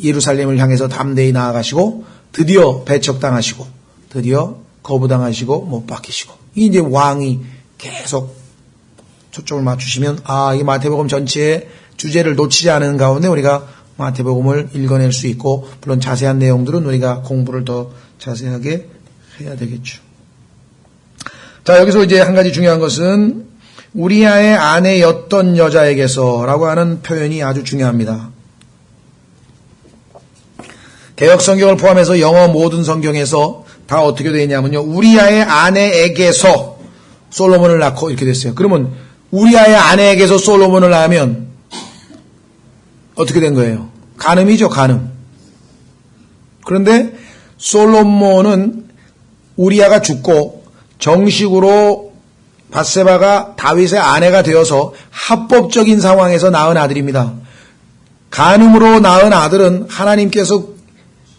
예루살렘을 향해서 담대히 나아가시고, 드디어 배척당하시고, 드디어 거부당하시고, 못 박히시고. 이제 왕이 계속 초점을 맞추시면, 이 마태복음 전체의 주제를 놓치지 않은 가운데 우리가 마태복음을 읽어낼 수 있고, 물론 자세한 내용들은 우리가 공부를 더 자세하게 해야 되겠죠. 자, 여기서 이제 한 가지 중요한 것은 우리아의 아내였던 여자에게서라고 하는 표현이 아주 중요합니다. 개역 성경을 포함해서 영어 모든 성경에서 다 어떻게 되어 있냐면요. 우리아의 아내에게서, 솔로몬을 낳고 이렇게 됐어요. 그러면 우리아의 아내에게서 솔로몬을 낳으면 어떻게 된 거예요? 간음이죠, 간음. 그런데 솔로몬은 우리아가 죽고 정식으로 밧세바가 다윗의 아내가 되어서 합법적인 상황에서 낳은 아들입니다. 간음으로 낳은 아들은 하나님께서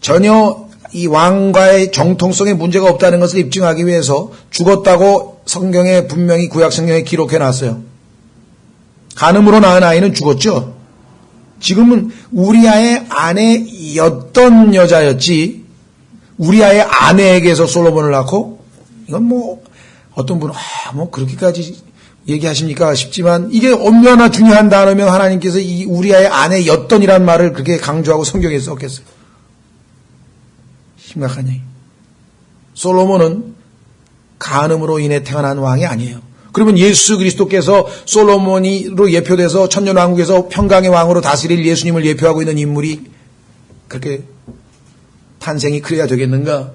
전혀 이 왕과의 정통성에 문제가 없다는 것을 입증하기 위해서 죽었다고 성경에 분명히 구약 성경에 기록해 놨어요. 간음으로 낳은 아이는 죽었죠. 지금은 우리아의 아내였던 여자였지 우리아의 아내에게서 솔로몬을 낳고 이건 뭐 어떤 분은 뭐 그렇게까지 얘기하십니까 싶지만 이게 얼마나 중요한 단어면 하나님께서 이 우리아의 아내였던이란 말을 그렇게 강조하고 성경에 썼겠어요. 심각한 얘기. 솔로몬은 간음으로 인해 태어난 왕이 아니에요. 그러면 예수 그리스도께서 솔로몬으로 예표돼서 천년왕국에서 평강의 왕으로 다스릴 예수님을 예표하고 있는 인물이 그렇게 탄생이 그래야 되겠는가?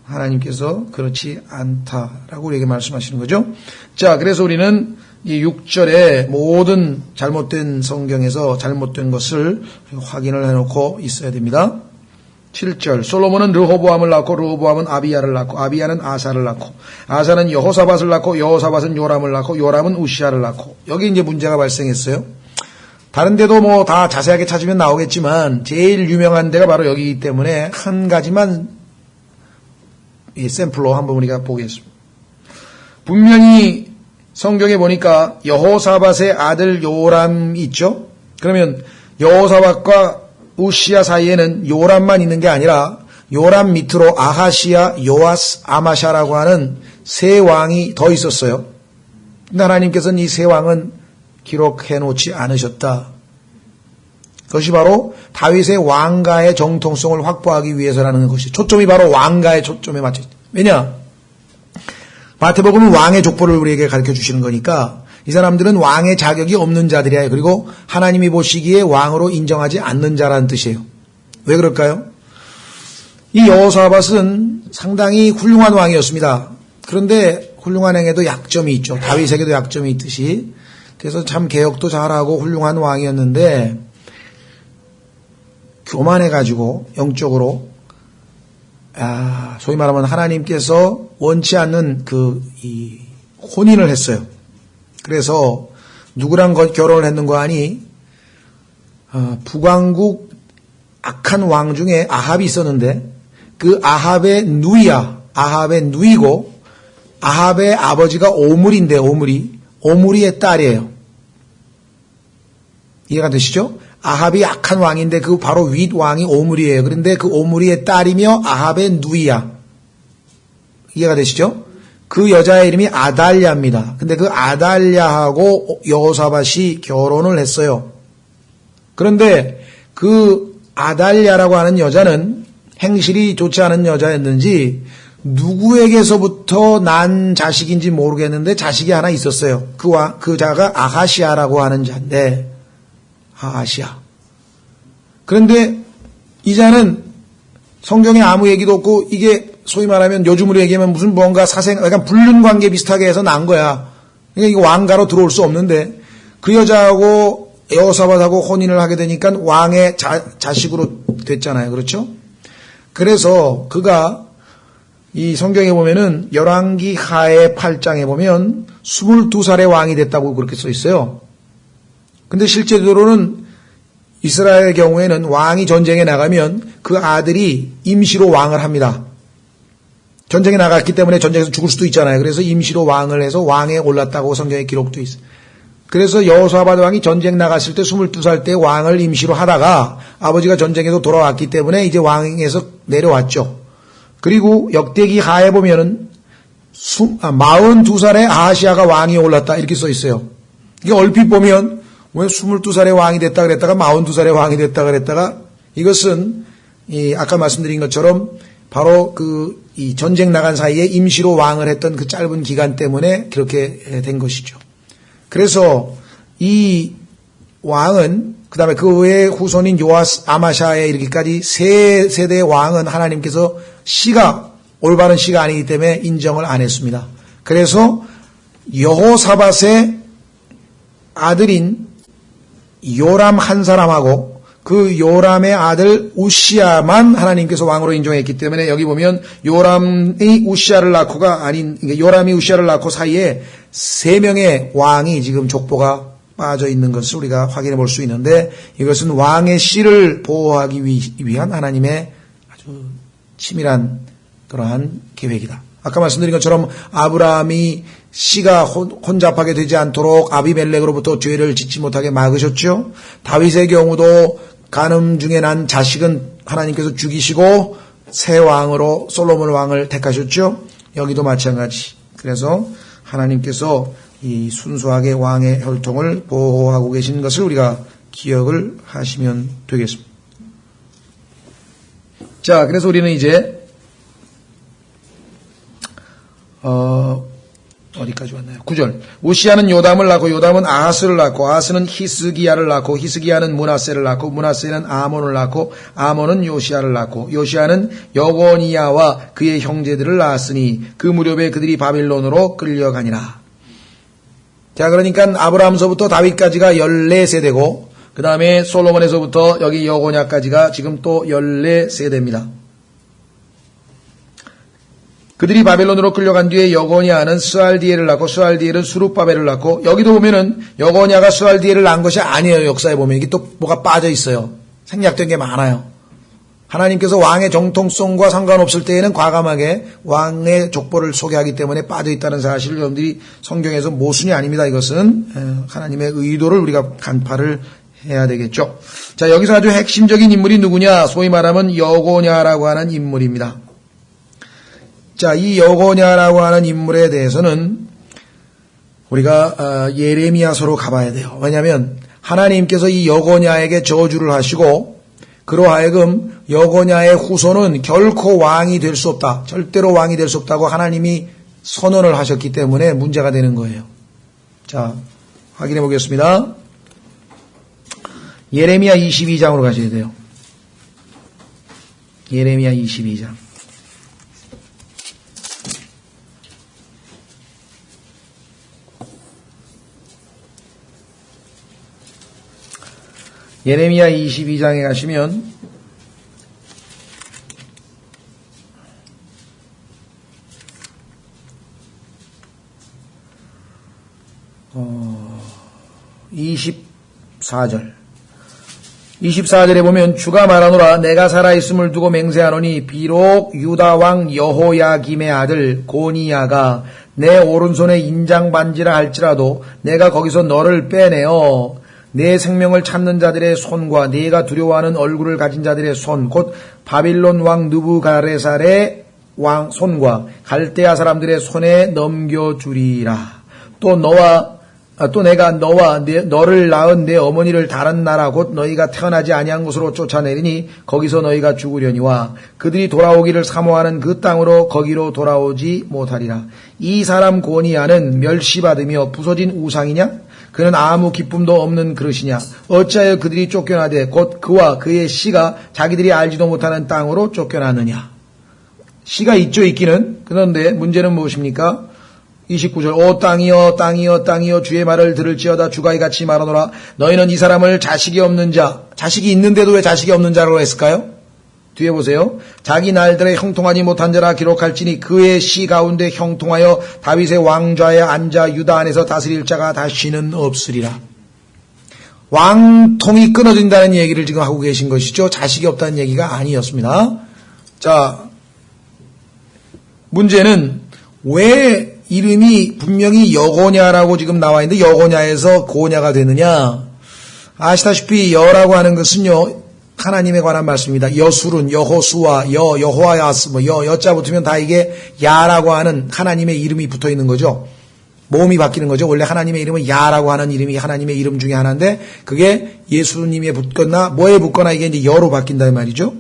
하나님께서 그렇지 않다라고 우리에게 말씀하시는 거죠. 자, 그래서 우리는 이 6절에 모든 잘못된 성경에서 잘못된 것을 확인을 해놓고 있어야 됩니다. 7절 솔로몬은 르호보암을 낳고 르호보암은 아비야를 낳고 아비야는 아사를 낳고 아사는 여호사밧을 낳고 여호사밧은 요람을 낳고 요람은 우시아를 낳고 여기 이제 문제가 발생했어요. 다른 데도 뭐 다 자세하게 찾으면 나오겠지만 제일 유명한 데가 바로 여기이기 때문에 한 가지만 이 샘플로 한번 우리가 보겠습니다. 분명히 성경에 보니까 여호사밧의 아들 요람이 있죠. 그러면 여호사밧과 우시아 사이에는 요람만 있는 게 아니라 요람 밑으로 아하시아, 요아스, 아마샤라고 하는 세 왕이 더 있었어요. 근데 하나님께서는 이 세 왕은 기록해 놓지 않으셨다. 그것이 바로 다윗의 왕가의 정통성을 확보하기 위해서라는 것이 초점이 바로 왕가의 초점에 맞춰 있다. 왜냐? 마태복음은 왕의 족보를 우리에게 가르쳐 주시는 거니까 이 사람들은 왕의 자격이 없는 자들이에요. 그리고 하나님이 보시기에 왕으로 인정하지 않는 자라는 뜻이에요. 왜 그럴까요? 이 여호사밧은 상당히 훌륭한 왕이었습니다. 그런데 훌륭한 행에도 약점이 있죠. 다윗에게도 약점이 있듯이. 그래서 참 개혁도 잘하고 훌륭한 왕이었는데 교만해가지고 영적으로 소위 말하면 하나님께서 원치 않는 이 혼인을 했어요. 그래서 누구랑 결혼을 했는 거 아니 북왕국 악한 왕 중에 아합이 있었는데 그 아합의 누이고 아합의 아버지가 오므리인데 오므리의 딸이에요. 이해가 되시죠? 아합이 악한 왕인데 그 바로 윗 왕이 오므리예요. 그런데 그 오므리의 딸이며 아합의 누이야. 이해가 되시죠? 그 여자의 이름이 아달랴입니다. 근데 그 아달랴하고 여호사밧이 결혼을 했어요. 그런데 그 아달랴라고 하는 여자는 행실이 좋지 않은 여자였는지 누구에게서부터 난 자식인지 모르겠는데 자식이 하나 있었어요. 그 자가 아하시아라고 하는 자인데 아하시아. 그런데 이 자는 성경에 아무 얘기도 없고 이게 소위 말하면 요즘으로 얘기하면 무슨 뭔가 약간 불륜관계 비슷하게 해서 난 거야. 그러니까 이거 왕가로 들어올 수 없는데 그 여자하고 여호사밧하고 혼인을 하게 되니까 왕의 자식으로 됐잖아요. 그렇죠? 그래서 그가 이 성경에 보면은 열왕기 하의 8장에 보면 22살의 왕이 됐다고 그렇게 써 있어요. 근데 실제로는 이스라엘의 경우에는 왕이 전쟁에 나가면 그 아들이 임시로 왕을 합니다. 전쟁에 나갔기 때문에 전쟁에서 죽을 수도 있잖아요. 그래서 임시로 왕을 해서 왕에 올랐다고 성경에 기록도 있어요. 그래서 여호사밧 왕이 전쟁 나갔을 때 22살 때 왕을 임시로 하다가 아버지가 전쟁에서 돌아왔기 때문에 이제 왕에서 내려왔죠. 그리고 역대기 하에 보면은 42살에 아하시아가 왕이 올랐다 이렇게 써 있어요. 이게 얼핏 보면 왜 22살에 왕이 됐다 그랬다가 42살에 왕이 됐다 그랬다가 이것은 아까 말씀드린 것처럼 바로 이 전쟁 나간 사이에 임시로 왕을 했던 그 짧은 기간 때문에 그렇게 된 것이죠. 그래서 이 왕은 그다음에 그 외의 후손인 요아스, 아마샤에 이르기까지 세 세대의 왕은 하나님께서 올바른 시가 아니기 때문에 인정을 안 했습니다. 그래서 여호사밧의 아들인 요람 한 사람하고 그 요람의 아들 우시야만 하나님께서 왕으로 인정했기 때문에 여기 보면 요람이 우시야를 낳고가 아닌, 요람이 우시야를 낳고 사이에 3명의 왕이 지금 족보가 빠져 있는 것을 우리가 확인해 볼 수 있는데, 이것은 왕의 씨를 보호하기 위한 하나님의 아주 치밀한 그러한 계획이다. 아까 말씀드린 것처럼 아브라함이 씨가 혼잡하게 되지 않도록 아비멜렉으로부터 죄를 짓지 못하게 막으셨죠. 다윗의 경우도 간음 중에 난 자식은 하나님께서 죽이시고 새 왕으로 솔로몬 왕을 택하셨죠. 여기도 마찬가지. 그래서 하나님께서 이 순수하게 왕의 혈통을 보호하고 계신 것을 우리가 기억을 하시면 되겠습니다. 자, 그래서 우리는 이제 어디까지 왔나요? 9절. 우시야는 요담을 낳고 요담은 아하스를 낳고 아하스는 히스기야를 낳고 히스기야는 므낫세를 낳고 므낫세는 아몬을 낳고 아몬은 요시야를 낳고 요시야는 여고니야와 그의 형제들을 낳았으니 그 무렵에 그들이 바빌론으로 끌려가니라. 자, 그러니까 아브라함서부터 다윗까지가 14세대고 그 다음에 솔로몬에서부터 여기 여고냐까지가 지금 또 14세대입니다. 그들이 바벨론으로 끌려간 뒤에 여고냐는 스알디엘을 낳고 스알디엘은 수룹바벨을 낳고, 여기도 보면은 여고냐가 스알디엘을 낳은 것이 아니에요. 역사에 보면 이게 또 뭐가 빠져 있어요. 생략된 게 많아요. 하나님께서 왕의 정통성과 상관없을 때에는 과감하게 왕의 족보를 소개하기 때문에 빠져 있다는 사실을 여러분들이 성경에서 모순이 아닙니다. 이것은 하나님의 의도를 우리가 간파를 해야 되겠죠. 자, 여기서 아주 핵심적인 인물이 누구냐? 소위 말하면 여고냐라고 하는 인물입니다. 자, 이 여고냐라고 하는 인물에 대해서는 우리가 예레미야서로 가봐야 돼요. 왜냐하면 하나님께서 이 여고냐에게 저주를 하시고 그로하여금 여고냐의 후손은 결코 왕이 될 수 없다, 절대로 왕이 될 수 없다고 하나님이 선언을 하셨기 때문에 문제가 되는 거예요. 자, 확인해 보겠습니다. 예레미야 22장으로 가셔야 돼요. 예레미야 22장. 예레미야 22장에 가시면 어, 24절에 보면 주가 말하노라 내가 살아있음을 두고 맹세하노니 비록 유다왕 여호야김의 아들 고니야가 내 오른손에 인장반지라 할지라도 내가 거기서 너를 빼내어 내 생명을 찾는 자들의 손과 네가 두려워하는 얼굴을 가진 자들의 손, 곧 바빌론 왕 느부갓네살의 왕 손과 갈대아 사람들의 손에 넘겨주리라. 또 내가 너와 너를 낳은 내 어머니를 다른 나라 곧 너희가 태어나지 아니한 곳으로 쫓아내리니 거기서 너희가 죽으려니와 그들이 돌아오기를 사모하는 그 땅으로 거기로 돌아오지 못하리라. 이 사람 고니야는 멸시받으며 부서진 우상이냐? 그는 아무 기쁨도 없는 그릇이냐? 어찌하여 그들이 쫓겨나되 곧 그와 그의 씨가 자기들이 알지도 못하는 땅으로 쫓겨나느냐? 씨가 있죠, 있기는. 그런데 문제는 무엇입니까? 29절. 오 땅이여 땅이여 땅이여 주의 말을 들을지어다 주가 이같이 말하노라. 너희는 이 사람을 자식이 없는 자, 자식이 있는데도 왜 자식이 없는 자라고 했을까요? 뒤에 보세요. 자기 날들에 형통하지 못한 자라 기록할지니 그의 씨 가운데 형통하여 다윗의 왕좌에 앉아 유다 안에서 다스릴 자가 다시는 없으리라. 왕통이 끊어진다는 얘기를 지금 하고 계신 것이죠. 자식이 없다는 얘기가 아니었습니다. 자, 문제는 왜 이름이 분명히 여고냐라고 지금 나와 있는데 여고냐에서 고냐가 되느냐? 아시다시피 여라고 하는 것은요, 하나님에 관한 말씀입니다. 여술은 여호수아, 여호와야스, 여자 붙으면 다 이게 야라고 하는 하나님의 이름이 붙어 있는 거죠. 모음이 바뀌는 거죠. 원래 하나님의 이름은 야라고 하는 이름이 하나님의 이름 중에 하나인데 그게 예수님에 붙거나 뭐에 붙거나 이게 이제 여로 바뀐다 말이죠.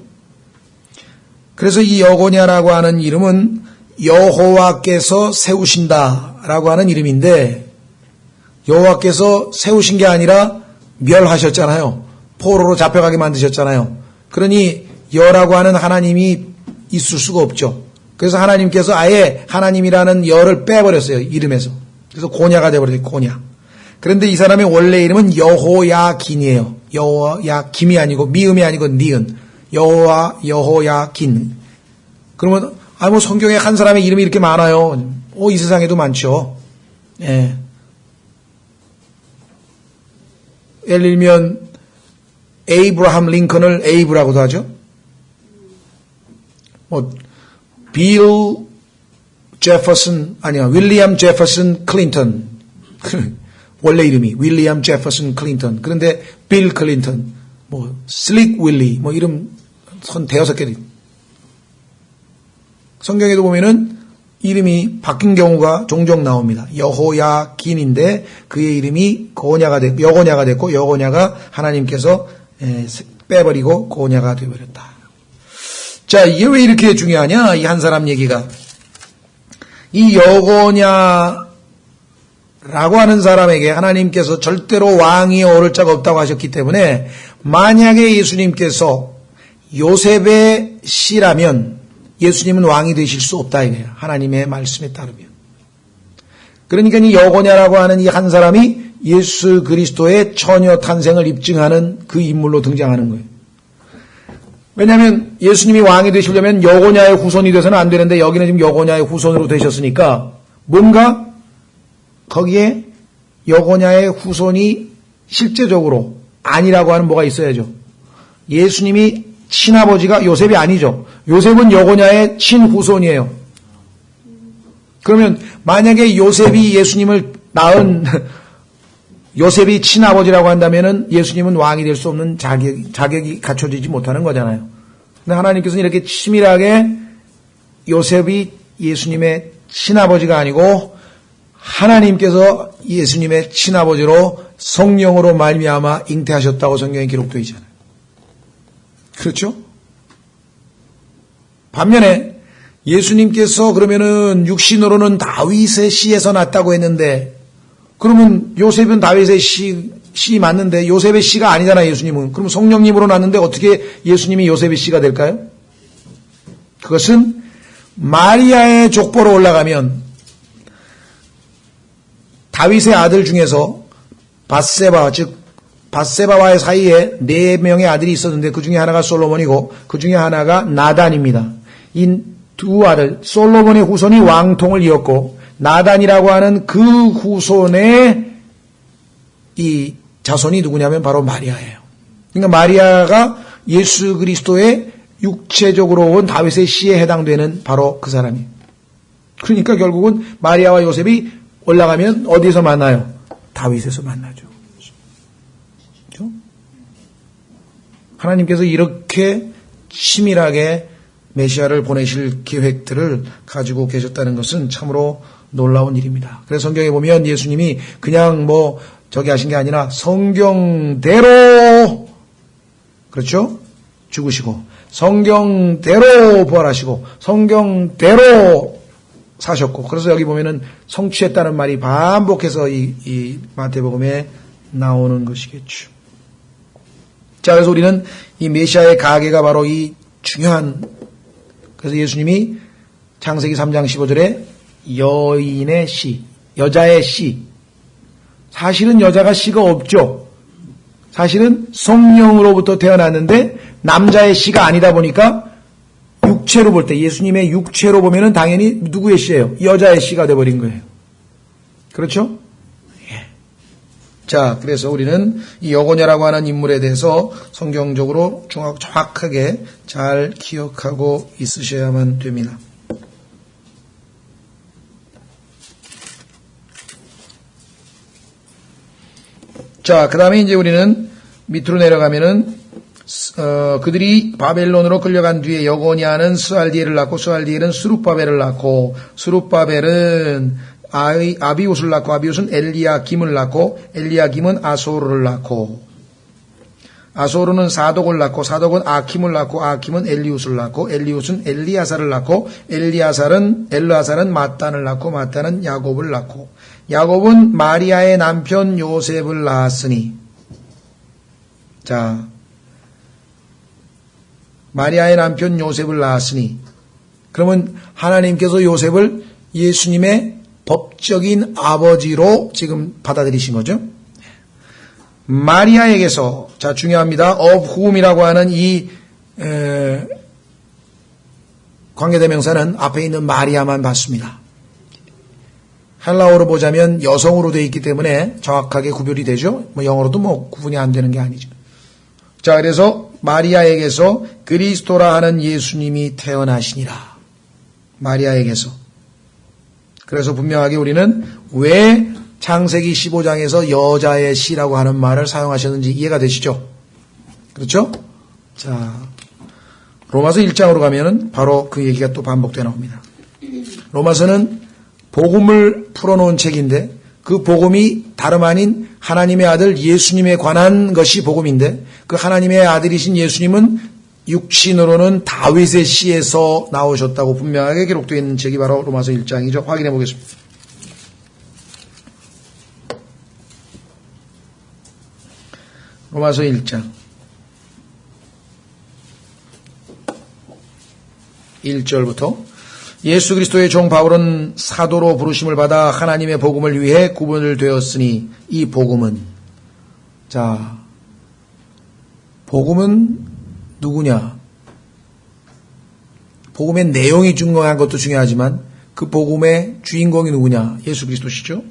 그래서 이 여고냐라고 하는 이름은 여호와께서 세우신다라고 하는 이름인데 여호와께서 세우신 게 아니라 멸하셨잖아요. 포로로 잡혀가게 만드셨잖아요. 그러니 여라고 하는 하나님이 있을 수가 없죠. 그래서 하나님께서 아예 하나님이라는 여를 빼버렸어요. 이름에서. 그래서 고냐가 되어버렸어요. 고냐. 그런데 이 사람의 원래 이름은 여호야긴이에요. 여호야김이 아니고 미음이 아니고 니은. 여호야긴. 그러면 뭐 성경에 한 사람의 이름이 이렇게 많아요. 이 세상에도 많죠. 예. 예를 들면 에이브라함 링컨을 에이브라고도 하죠. 빌 제퍼슨 윌리엄 제퍼슨 클린턴. 원래 이름이 윌리엄 제퍼슨 클린턴. 그런데 빌 클린턴, 슬릭 윌리, 이름 선 대여섯 개. 성경에도 보면은 이름이 바뀐 경우가 종종 나옵니다. 여호야긴인데 그의 이름이 여고냐가 됐고 여고냐가 하나님께서 빼버리고 고냐가 되어버렸다. 자, 이게 왜 이렇게 중요하냐? 이 한 사람 얘기가. 이 여고냐라고 하는 사람에게 하나님께서 절대로 왕이 오를 자가 없다고 하셨기 때문에 만약에 예수님께서 요셉의 씨라면 예수님은 왕이 되실 수 없다 이거예요. 하나님의 말씀에 따르면. 그러니까 이 여고냐라고 하는 이 한 사람이 예수 그리스도의 처녀 탄생을 입증하는 그 인물로 등장하는 거예요. 왜냐하면 예수님이 왕이 되시려면 여고냐의 후손이 돼서는 안 되는데 여기는 지금 여고냐의 후손으로 되셨으니까 뭔가 거기에 여고냐의 후손이 실제적으로 아니라고 하는 뭐가 있어야죠. 예수님이 친아버지가 요셉이 아니죠. 요셉은 여고냐의 친후손이에요. 그러면 만약에 요셉이 예수님을 낳은 요셉이 친아버지라고 한다면은 예수님은 왕이 될 수 없는 자격이 갖춰지지 못하는 거잖아요. 근데 하나님께서는 이렇게 치밀하게 요셉이 예수님의 친아버지가 아니고 하나님께서 예수님의 친아버지로 성령으로 말미암아 잉태하셨다고 성경에 기록되어 있잖아요. 그렇죠? 반면에 예수님께서 그러면은 육신으로는 다윗의 씨에서 났다고 했는데 그러면 요셉은 다윗의 씨 맞는데 요셉의 씨가 아니잖아요, 예수님은. 그럼 성령님으로 났는데 어떻게 예수님이 요셉의 씨가 될까요? 그것은 마리아의 족보로 올라가면 다윗의 아들 중에서 밧세바, 즉 밧세바와의 사이에 4명의 아들이 있었는데 그 중에 하나가 솔로몬이고 그 중에 하나가 나단입니다. 이 두 아들, 솔로몬의 후손이 왕통을 이었고 나단이라고 하는 그 후손의 이 자손이 누구냐면 바로 마리아예요. 그러니까 마리아가 예수 그리스도의 육체적으로 온 다윗의 씨에 해당되는 바로 그 사람이에요. 그러니까 결국은 마리아와 요셉이 올라가면 어디에서 만나요? 다윗에서 만나죠. 그렇죠? 하나님께서 이렇게 치밀하게 메시아를 보내실 계획들을 가지고 계셨다는 것은 참으로 놀라운 일입니다. 그래서 성경에 보면 예수님이 그냥 저기 하신 게 아니라 성경대로 그렇죠? 죽으시고 성경대로 부활하시고 성경대로 사셨고 그래서 여기 보면은 성취했다는 말이 반복해서 이 마태복음에 나오는 것이겠죠. 자, 그래서 우리는 이 메시아의 가계가 바로 이 중요한 그래서 예수님이 창세기 3장 15절에 여인의 씨, 여자의 씨. 사실은 여자가 씨가 없죠. 사실은 성령으로부터 태어났는데 남자의 씨가 아니다 보니까 육체로 볼 때 예수님의 육체로 보면은 당연히 누구의 씨예요? 여자의 씨가 돼버린 거예요. 그렇죠? 예. 자, 그래서 우리는 이 여고냐라고 하는 인물에 대해서 성경적으로 정확하게 잘 기억하고 있으셔야만 됩니다. 자, 그 다음에 이제 우리는 밑으로 내려가면은, 그들이 바벨론으로 끌려간 뒤에 여고냐는 스알디엘을 낳고, 스알디엘은 스룹바벨을 낳고, 스룹바벨은 아비웃을 낳고, 아비웃은 엘리야김을 낳고, 엘리야김은 아소르를 낳고, 아소르는 사독을 낳고, 사독은 아킴을 낳고, 아킴은 엘리웃을 낳고, 엘리웃은 엘리아사를 낳고, 엘리아사는 마탄을 낳고, 마탄은 야곱을 낳고, 야곱은 마리아의 남편 요셉을 낳았으니, 자, 마리아의 남편 요셉을 낳았으니, 그러면 하나님께서 요셉을 예수님의 법적인 아버지로 지금 받아들이신 거죠. 마리아에게서, 자, 중요합니다. of whom이라고 하는 이 관계대명사는 앞에 있는 마리아만 받습니다. 헬라어로 보자면 여성으로 되어 있기 때문에 정확하게 구별이 되죠. 영어로도 구분이 안 되는 게 아니죠. 자, 그래서 마리아에게서 그리스도라 하는 예수님이 태어나시니라. 마리아에게서. 그래서 분명하게 우리는 왜 창세기 15장에서 여자의 씨라고 하는 말을 사용하셨는지 이해가 되시죠? 그렇죠? 자, 로마서 1장으로 가면은 바로 그 얘기가 또 반복되어 나옵니다. 로마서는 복음을 풀어놓은 책인데 그 복음이 다름 아닌 하나님의 아들 예수님에 관한 것이 복음인데 그 하나님의 아들이신 예수님은 육신으로는 다윗의 씨에서 나오셨다고 분명하게 기록되어 있는 책이 바로 로마서 1장이죠. 확인해 보겠습니다. 로마서 1장 1절부터 예수 그리스도의 종 바울은 사도로 부르심을 받아 하나님의 복음을 위해 구분을 되었으니 이 복음은, 자, 복음은 누구냐? 복음의 내용이 중요한 것도 중요하지만 그 복음의 주인공이 누구냐? 예수 그리스도시죠.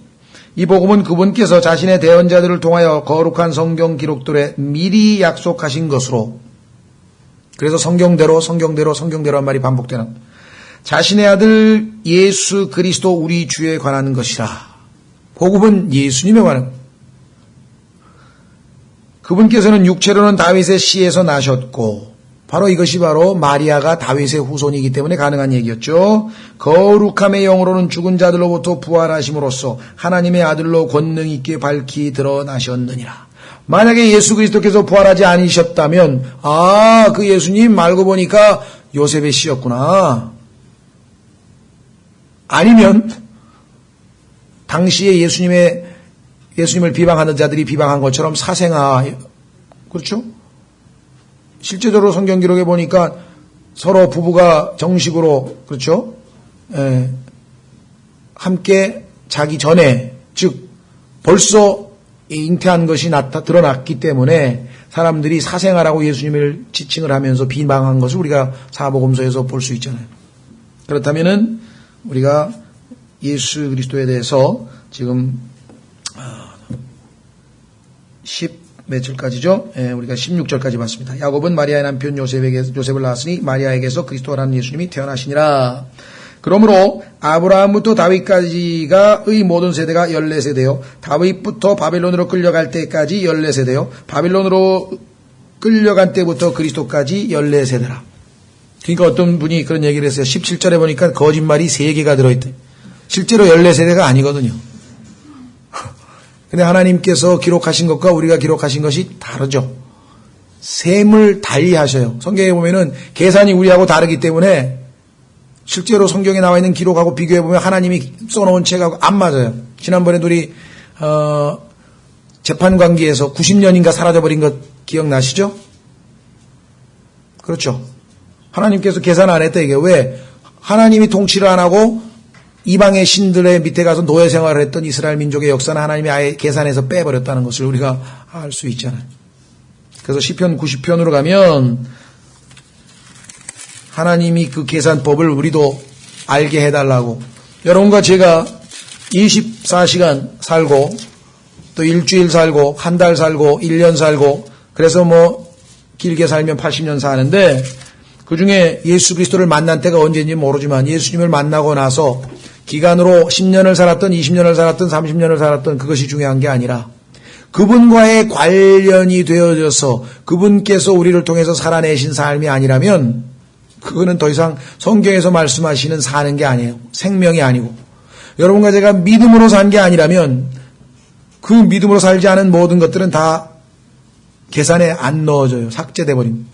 이 복음은 그분께서 자신의 대언자들을 통하여 거룩한 성경 기록들에 미리 약속하신 것으로, 그래서 성경대로 한 말이 반복되는, 자신의 아들 예수 그리스도 우리 주에 관한 것이라. 복음은 예수님에 관한, 그분께서는 육체로는 다윗의 씨에서 나셨고, 바로 이것이 바로 마리아가 다윗의 후손이기 때문에 가능한 얘기였죠. 거룩함의 영으로는 죽은 자들로부터 부활하심으로써 하나님의 아들로 권능 있게 밝히 드러나셨느니라. 만약에 예수 그리스도께서 부활하지 않으셨다면, 그 예수님 알고 보니까 요셉의 씨였구나. 아니면 당시에 예수님을 비방하는 자들이 비방한 것처럼 사생아, 그렇죠? 실제적으로 성경 기록에 보니까 서로 부부가 정식으로, 그렇죠? 함께 자기 전에, 즉 벌써 잉태한 것이 드러났기 때문에 사람들이 사생아라고 예수님을 지칭을 하면서 비방한 것을 우리가 사복음서에서 볼 수 있잖아요. 그렇다면은 우리가 예수 그리스도에 대해서 지금 10몇 절까지죠? 우리가 16절까지 봤습니다. 야곱은 마리아의 남편 요셉을 낳았으니 마리아에게서 그리스도라는 예수님이 태어나시니라. 그러므로 아브라함부터 다윗까지의 모든 세대가 14세대요. 다윗부터 바빌론으로 끌려갈 때까지 14세대요. 바빌론으로 끌려간 때부터 그리스도까지 14세대라. 그러니까 어떤 분이 그런 얘기를 했어요. 17절에 보니까 거짓말이 3개가 들어있대. 실제로 14세대가 아니거든요. 근데 하나님께서 기록하신 것과 우리가 기록하신 것이 다르죠. 셈을 달리 하셔요. 성경에 보면은 계산이 우리하고 다르기 때문에 실제로 성경에 나와 있는 기록하고 비교해 보면 하나님이 써놓은 책하고 안 맞아요. 지난번에 우리 재판관계에서 90년인가 사라져버린 것 기억나시죠? 그렇죠. 하나님께서 계산 안 했다 이게. 왜? 하나님이 통치를 안 하고 이방의 신들의 밑에 가서 노예 생활을 했던 이스라엘 민족의 역사는 하나님이 아예 계산해서 빼버렸다는 것을 우리가 알 수 있잖아요. 그래서 시편 90편으로 가면 하나님이 그 계산법을 우리도 알게 해달라고. 여러분과 제가 24시간 살고 또 일주일 살고 한 달 살고 1년 살고 그래서 길게 살면 80년 사는데 그중에 예수 그리스도를 만난 때가 언제인지 모르지만 예수님을 만나고 나서 기간으로 10년을 살았던 20년을 살았던 30년을 살았던 그것이 중요한 게 아니라 그분과의 관련이 되어져서 그분께서 우리를 통해서 살아내신 삶이 아니라면 그거는 더 이상 성경에서 말씀하시는 사는 게 아니에요. 생명이 아니고 여러분과 제가 믿음으로 산 게 아니라면 그 믿음으로 살지 않은 모든 것들은 다 계산에 안 넣어져요. 삭제돼 버립니다.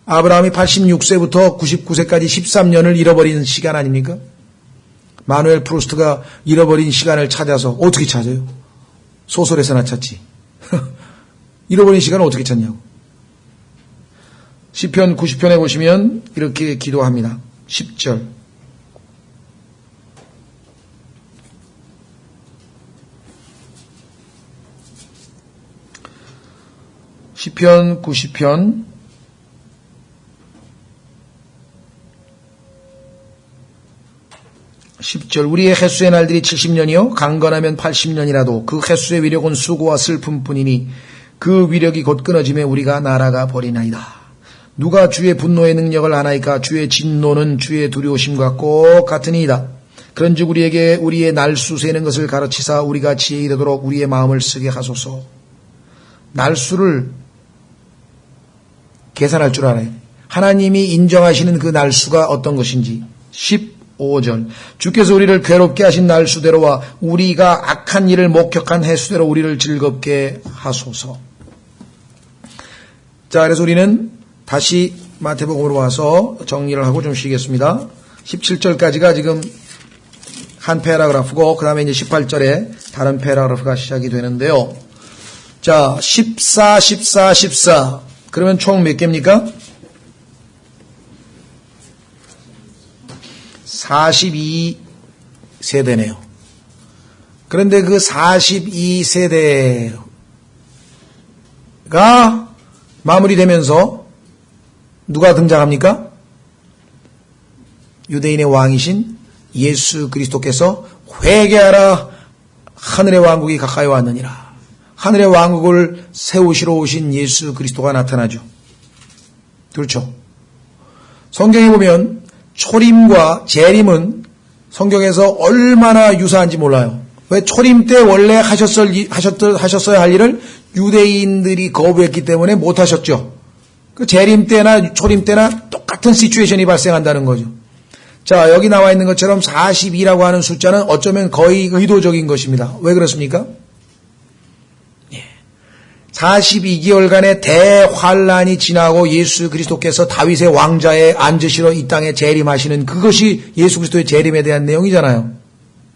아브라함이 86세부터 99세까지 13년을 잃어버린 시간 아닙니까? 마누엘 프루스트가 잃어버린 시간을 찾아서 어떻게 찾아요? 소설에서나 찾지. 잃어버린 시간을 어떻게 찾냐고. 시편 90편에 보시면 이렇게 기도합니다. 10절. 시편 90편 10절 우리의 횟수의 날들이 70년이요 강건하면 80년이라도 그 횟수의 위력은 수고와 슬픔뿐이니 그 위력이 곧 끊어짐에 우리가 날아가 버리나이다. 누가 주의 분노의 능력을 아나이까? 주의 진노는 주의 두려우심과 꼭 같으니이다. 그런즉 우리에게 우리의 날수 세는 것을 가르치사 우리가 지혜에 이르도록 우리의 마음을 쓰게 하소서. 날수를 계산할 줄 알아요. 하나님이 인정하시는 그 날수가 어떤 것인지. 15절 주께서 우리를 괴롭게 하신 날수대로와 우리가 악한 일을 목격한 해수대로 우리를 즐겁게 하소서. 자, 그래서 우리는 다시 마태복음으로 와서 정리를 하고 좀 쉬겠습니다. 17절까지가 지금 한 패러그래프고 그 다음에 이제 18절에 다른 패러그래프가 시작이 되는데요. 자, 14, 14, 14 그러면 총 몇 개입니까? 42세대네요. 그런데 그 42세대가 마무리되면서 누가 등장합니까? 유대인의 왕이신 예수 그리스도께서 회개하라 하늘의 왕국이 가까이 왔느니라. 하늘의 왕국을 세우시러 오신 예수 그리스도가 나타나죠. 그렇죠. 성경에 보면 초림과 재림은 성경에서 얼마나 유사한지 몰라요. 왜 초림 때 원래 하셨어야 할 일을 유대인들이 거부했기 때문에 못하셨죠. 그 재림 때나 초림 때나 똑같은 시츄에이션이 발생한다는 거죠. 자, 여기 나와 있는 것처럼 42라고 하는 숫자는 어쩌면 거의 의도적인 것입니다. 왜 그렇습니까? 42개월간의 대환란이 지나고 예수 그리스도께서 다윗의 왕자에 앉으시러 이 땅에 재림하시는 그것이 예수 그리스도의 재림에 대한 내용이잖아요.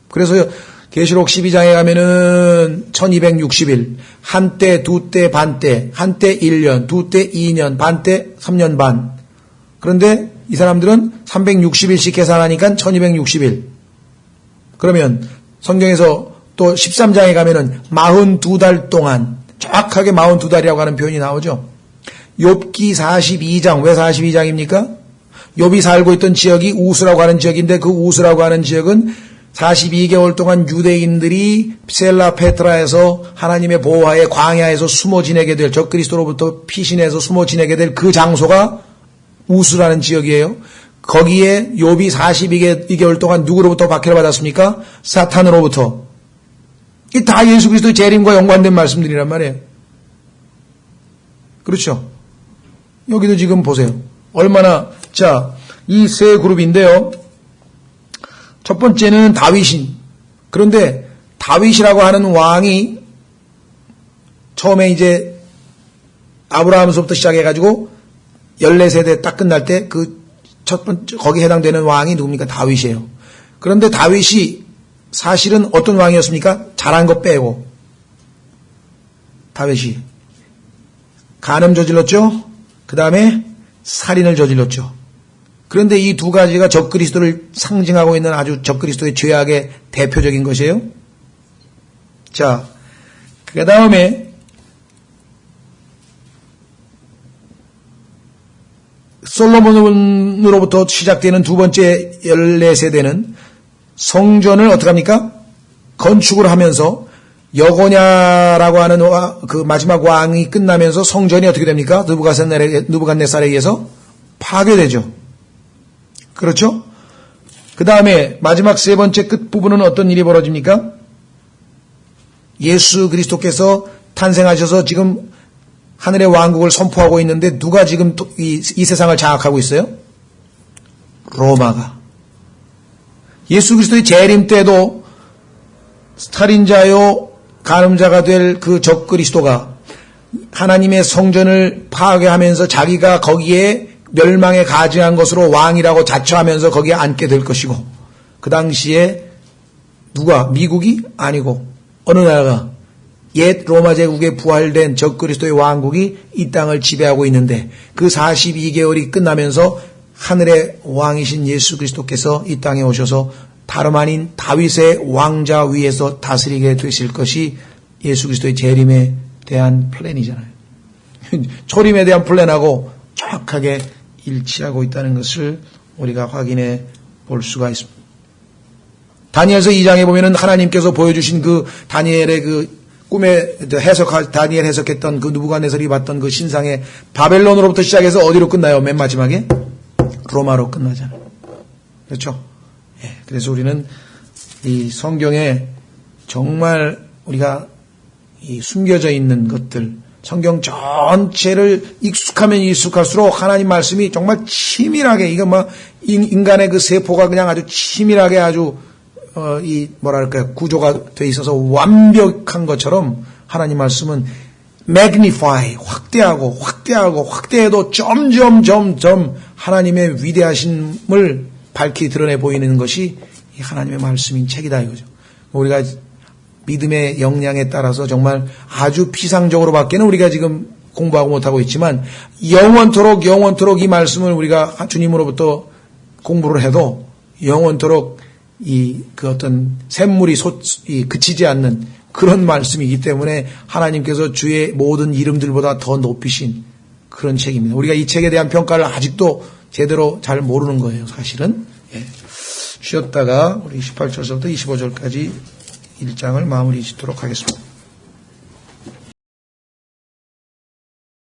그래서 계시록 12장에 가면은 1260일, 한때, 두때, 반때, 한때 1년, 두때 2년, 반때 3년 반. 그런데 이 사람들은 360일씩 계산하니까 1260일. 그러면 성경에서 또 13장에 가면은 42달 동안 정확하게 42달이라고 하는 표현이 나오죠. 욥기 42장, 왜 42장입니까? 욥이 살고 있던 지역이 우스라고 하는 지역인데 그 우스라고 하는 지역은 42개월 동안 유대인들이 셀라 페트라에서 하나님의 보호하에 광야에서 숨어 지내게 될 적그리스도로부터 피신해서 숨어 지내게 될 그 장소가 우스라는 지역이에요. 거기에 욥이 42개월 동안 누구로부터 박해를 받았습니까? 사탄으로부터. 이게 다 예수 그리스도의 재림과 연관된 말씀들이란 말이에요. 그렇죠? 여기도 지금 보세요. 얼마나, 자, 이 세 그룹인데요. 첫 번째는 다윗인. 그런데 다윗이라고 하는 왕이 처음에 이제 아브라함서부터 시작해가지고 14세대 딱 끝날 때 그 첫 번째, 거기에 해당되는 왕이 누굽니까? 다윗이에요. 그런데 다윗이 사실은 어떤 왕이었습니까? 잘한 것 빼고. 다윗이 간음 저질렀죠? 그 다음에 살인을 저질렀죠. 그런데 이 두 가지가 적그리스도를 상징하고 있는 아주 적그리스도의 죄악의 대표적인 것이에요. 자, 그 다음에 솔로몬으로부터 시작되는 두 번째 14세대는 성전을 어떻게 합니까? 건축을 하면서 여고냐라고 하는 그 마지막 왕이 끝나면서 성전이 어떻게 됩니까? 느부갓네살에 의해서 파괴되죠. 그렇죠? 그 다음에 마지막 세 번째 끝부분은 어떤 일이 벌어집니까? 예수 그리스도께서 탄생하셔서 지금 하늘의 왕국을 선포하고 있는데 누가 지금 이 세상을 장악하고 있어요? 로마가. 예수 그리스도의 재림 때도 살인자요 간음자가 될 그 적그리스도가 하나님의 성전을 파괴하면서 자기가 거기에 멸망에 가증한 것으로 왕이라고 자처하면서 거기에 앉게 될 것이고, 그 당시에 누가? 미국이 아니고 어느 나라가 옛 로마 제국에 부활된 적그리스도의 왕국이 이 땅을 지배하고 있는데 그 42개월이 끝나면서 하늘의 왕이신 예수 그리스도께서 이 땅에 오셔서 다름 아닌 다윗의 왕자 위에서 다스리게 되실 것이 예수 그리스도의 재림에 대한 플랜이잖아요. 초림에 대한 플랜하고 정확하게 일치하고 있다는 것을 우리가 확인해 볼 수가 있습니다. 다니엘서 2장에 보면은 하나님께서 보여주신 그 다니엘의 그 꿈에 다니엘 해석했던 그 느부갓네살이 봤던 그 신상의 바벨론으로부터 시작해서 어디로 끝나요? 맨 마지막에 로마로 끝나잖아요. 그렇죠? 예, 그래서 우리는 이 성경에 정말 우리가 이 숨겨져 있는 것들, 성경 전체를 익숙하면 익숙할수록 하나님 말씀이 정말 치밀하게, 이거 뭐 인간의 그 세포가 그냥 아주 치밀하게 아주 이 뭐랄까요, 구조가 돼 있어서 완벽한 것처럼 하나님 말씀은 magnify, 확대해도 점점 하나님의 위대하심을 밝히 드러내 보이는 것이 이 하나님의 말씀인 책이다 이거죠. 우리가 믿음의 역량에 따라서 정말 아주 피상적으로밖에는 우리가 지금 공부하고 못하고 있지만 영원토록 이 말씀을 우리가 주님으로부터 공부를 해도 영원토록 그 어떤 샘물이 그치지 않는 그런 말씀이기 때문에 하나님께서 주의 모든 이름들보다 더 높이신 그런 책입니다. 우리가 이 책에 대한 평가를 아직도 제대로 잘 모르는 거예요, 사실은. 예. 쉬었다가 우리 18절부터 25절까지 1장을 마무리 짓도록 하겠습니다.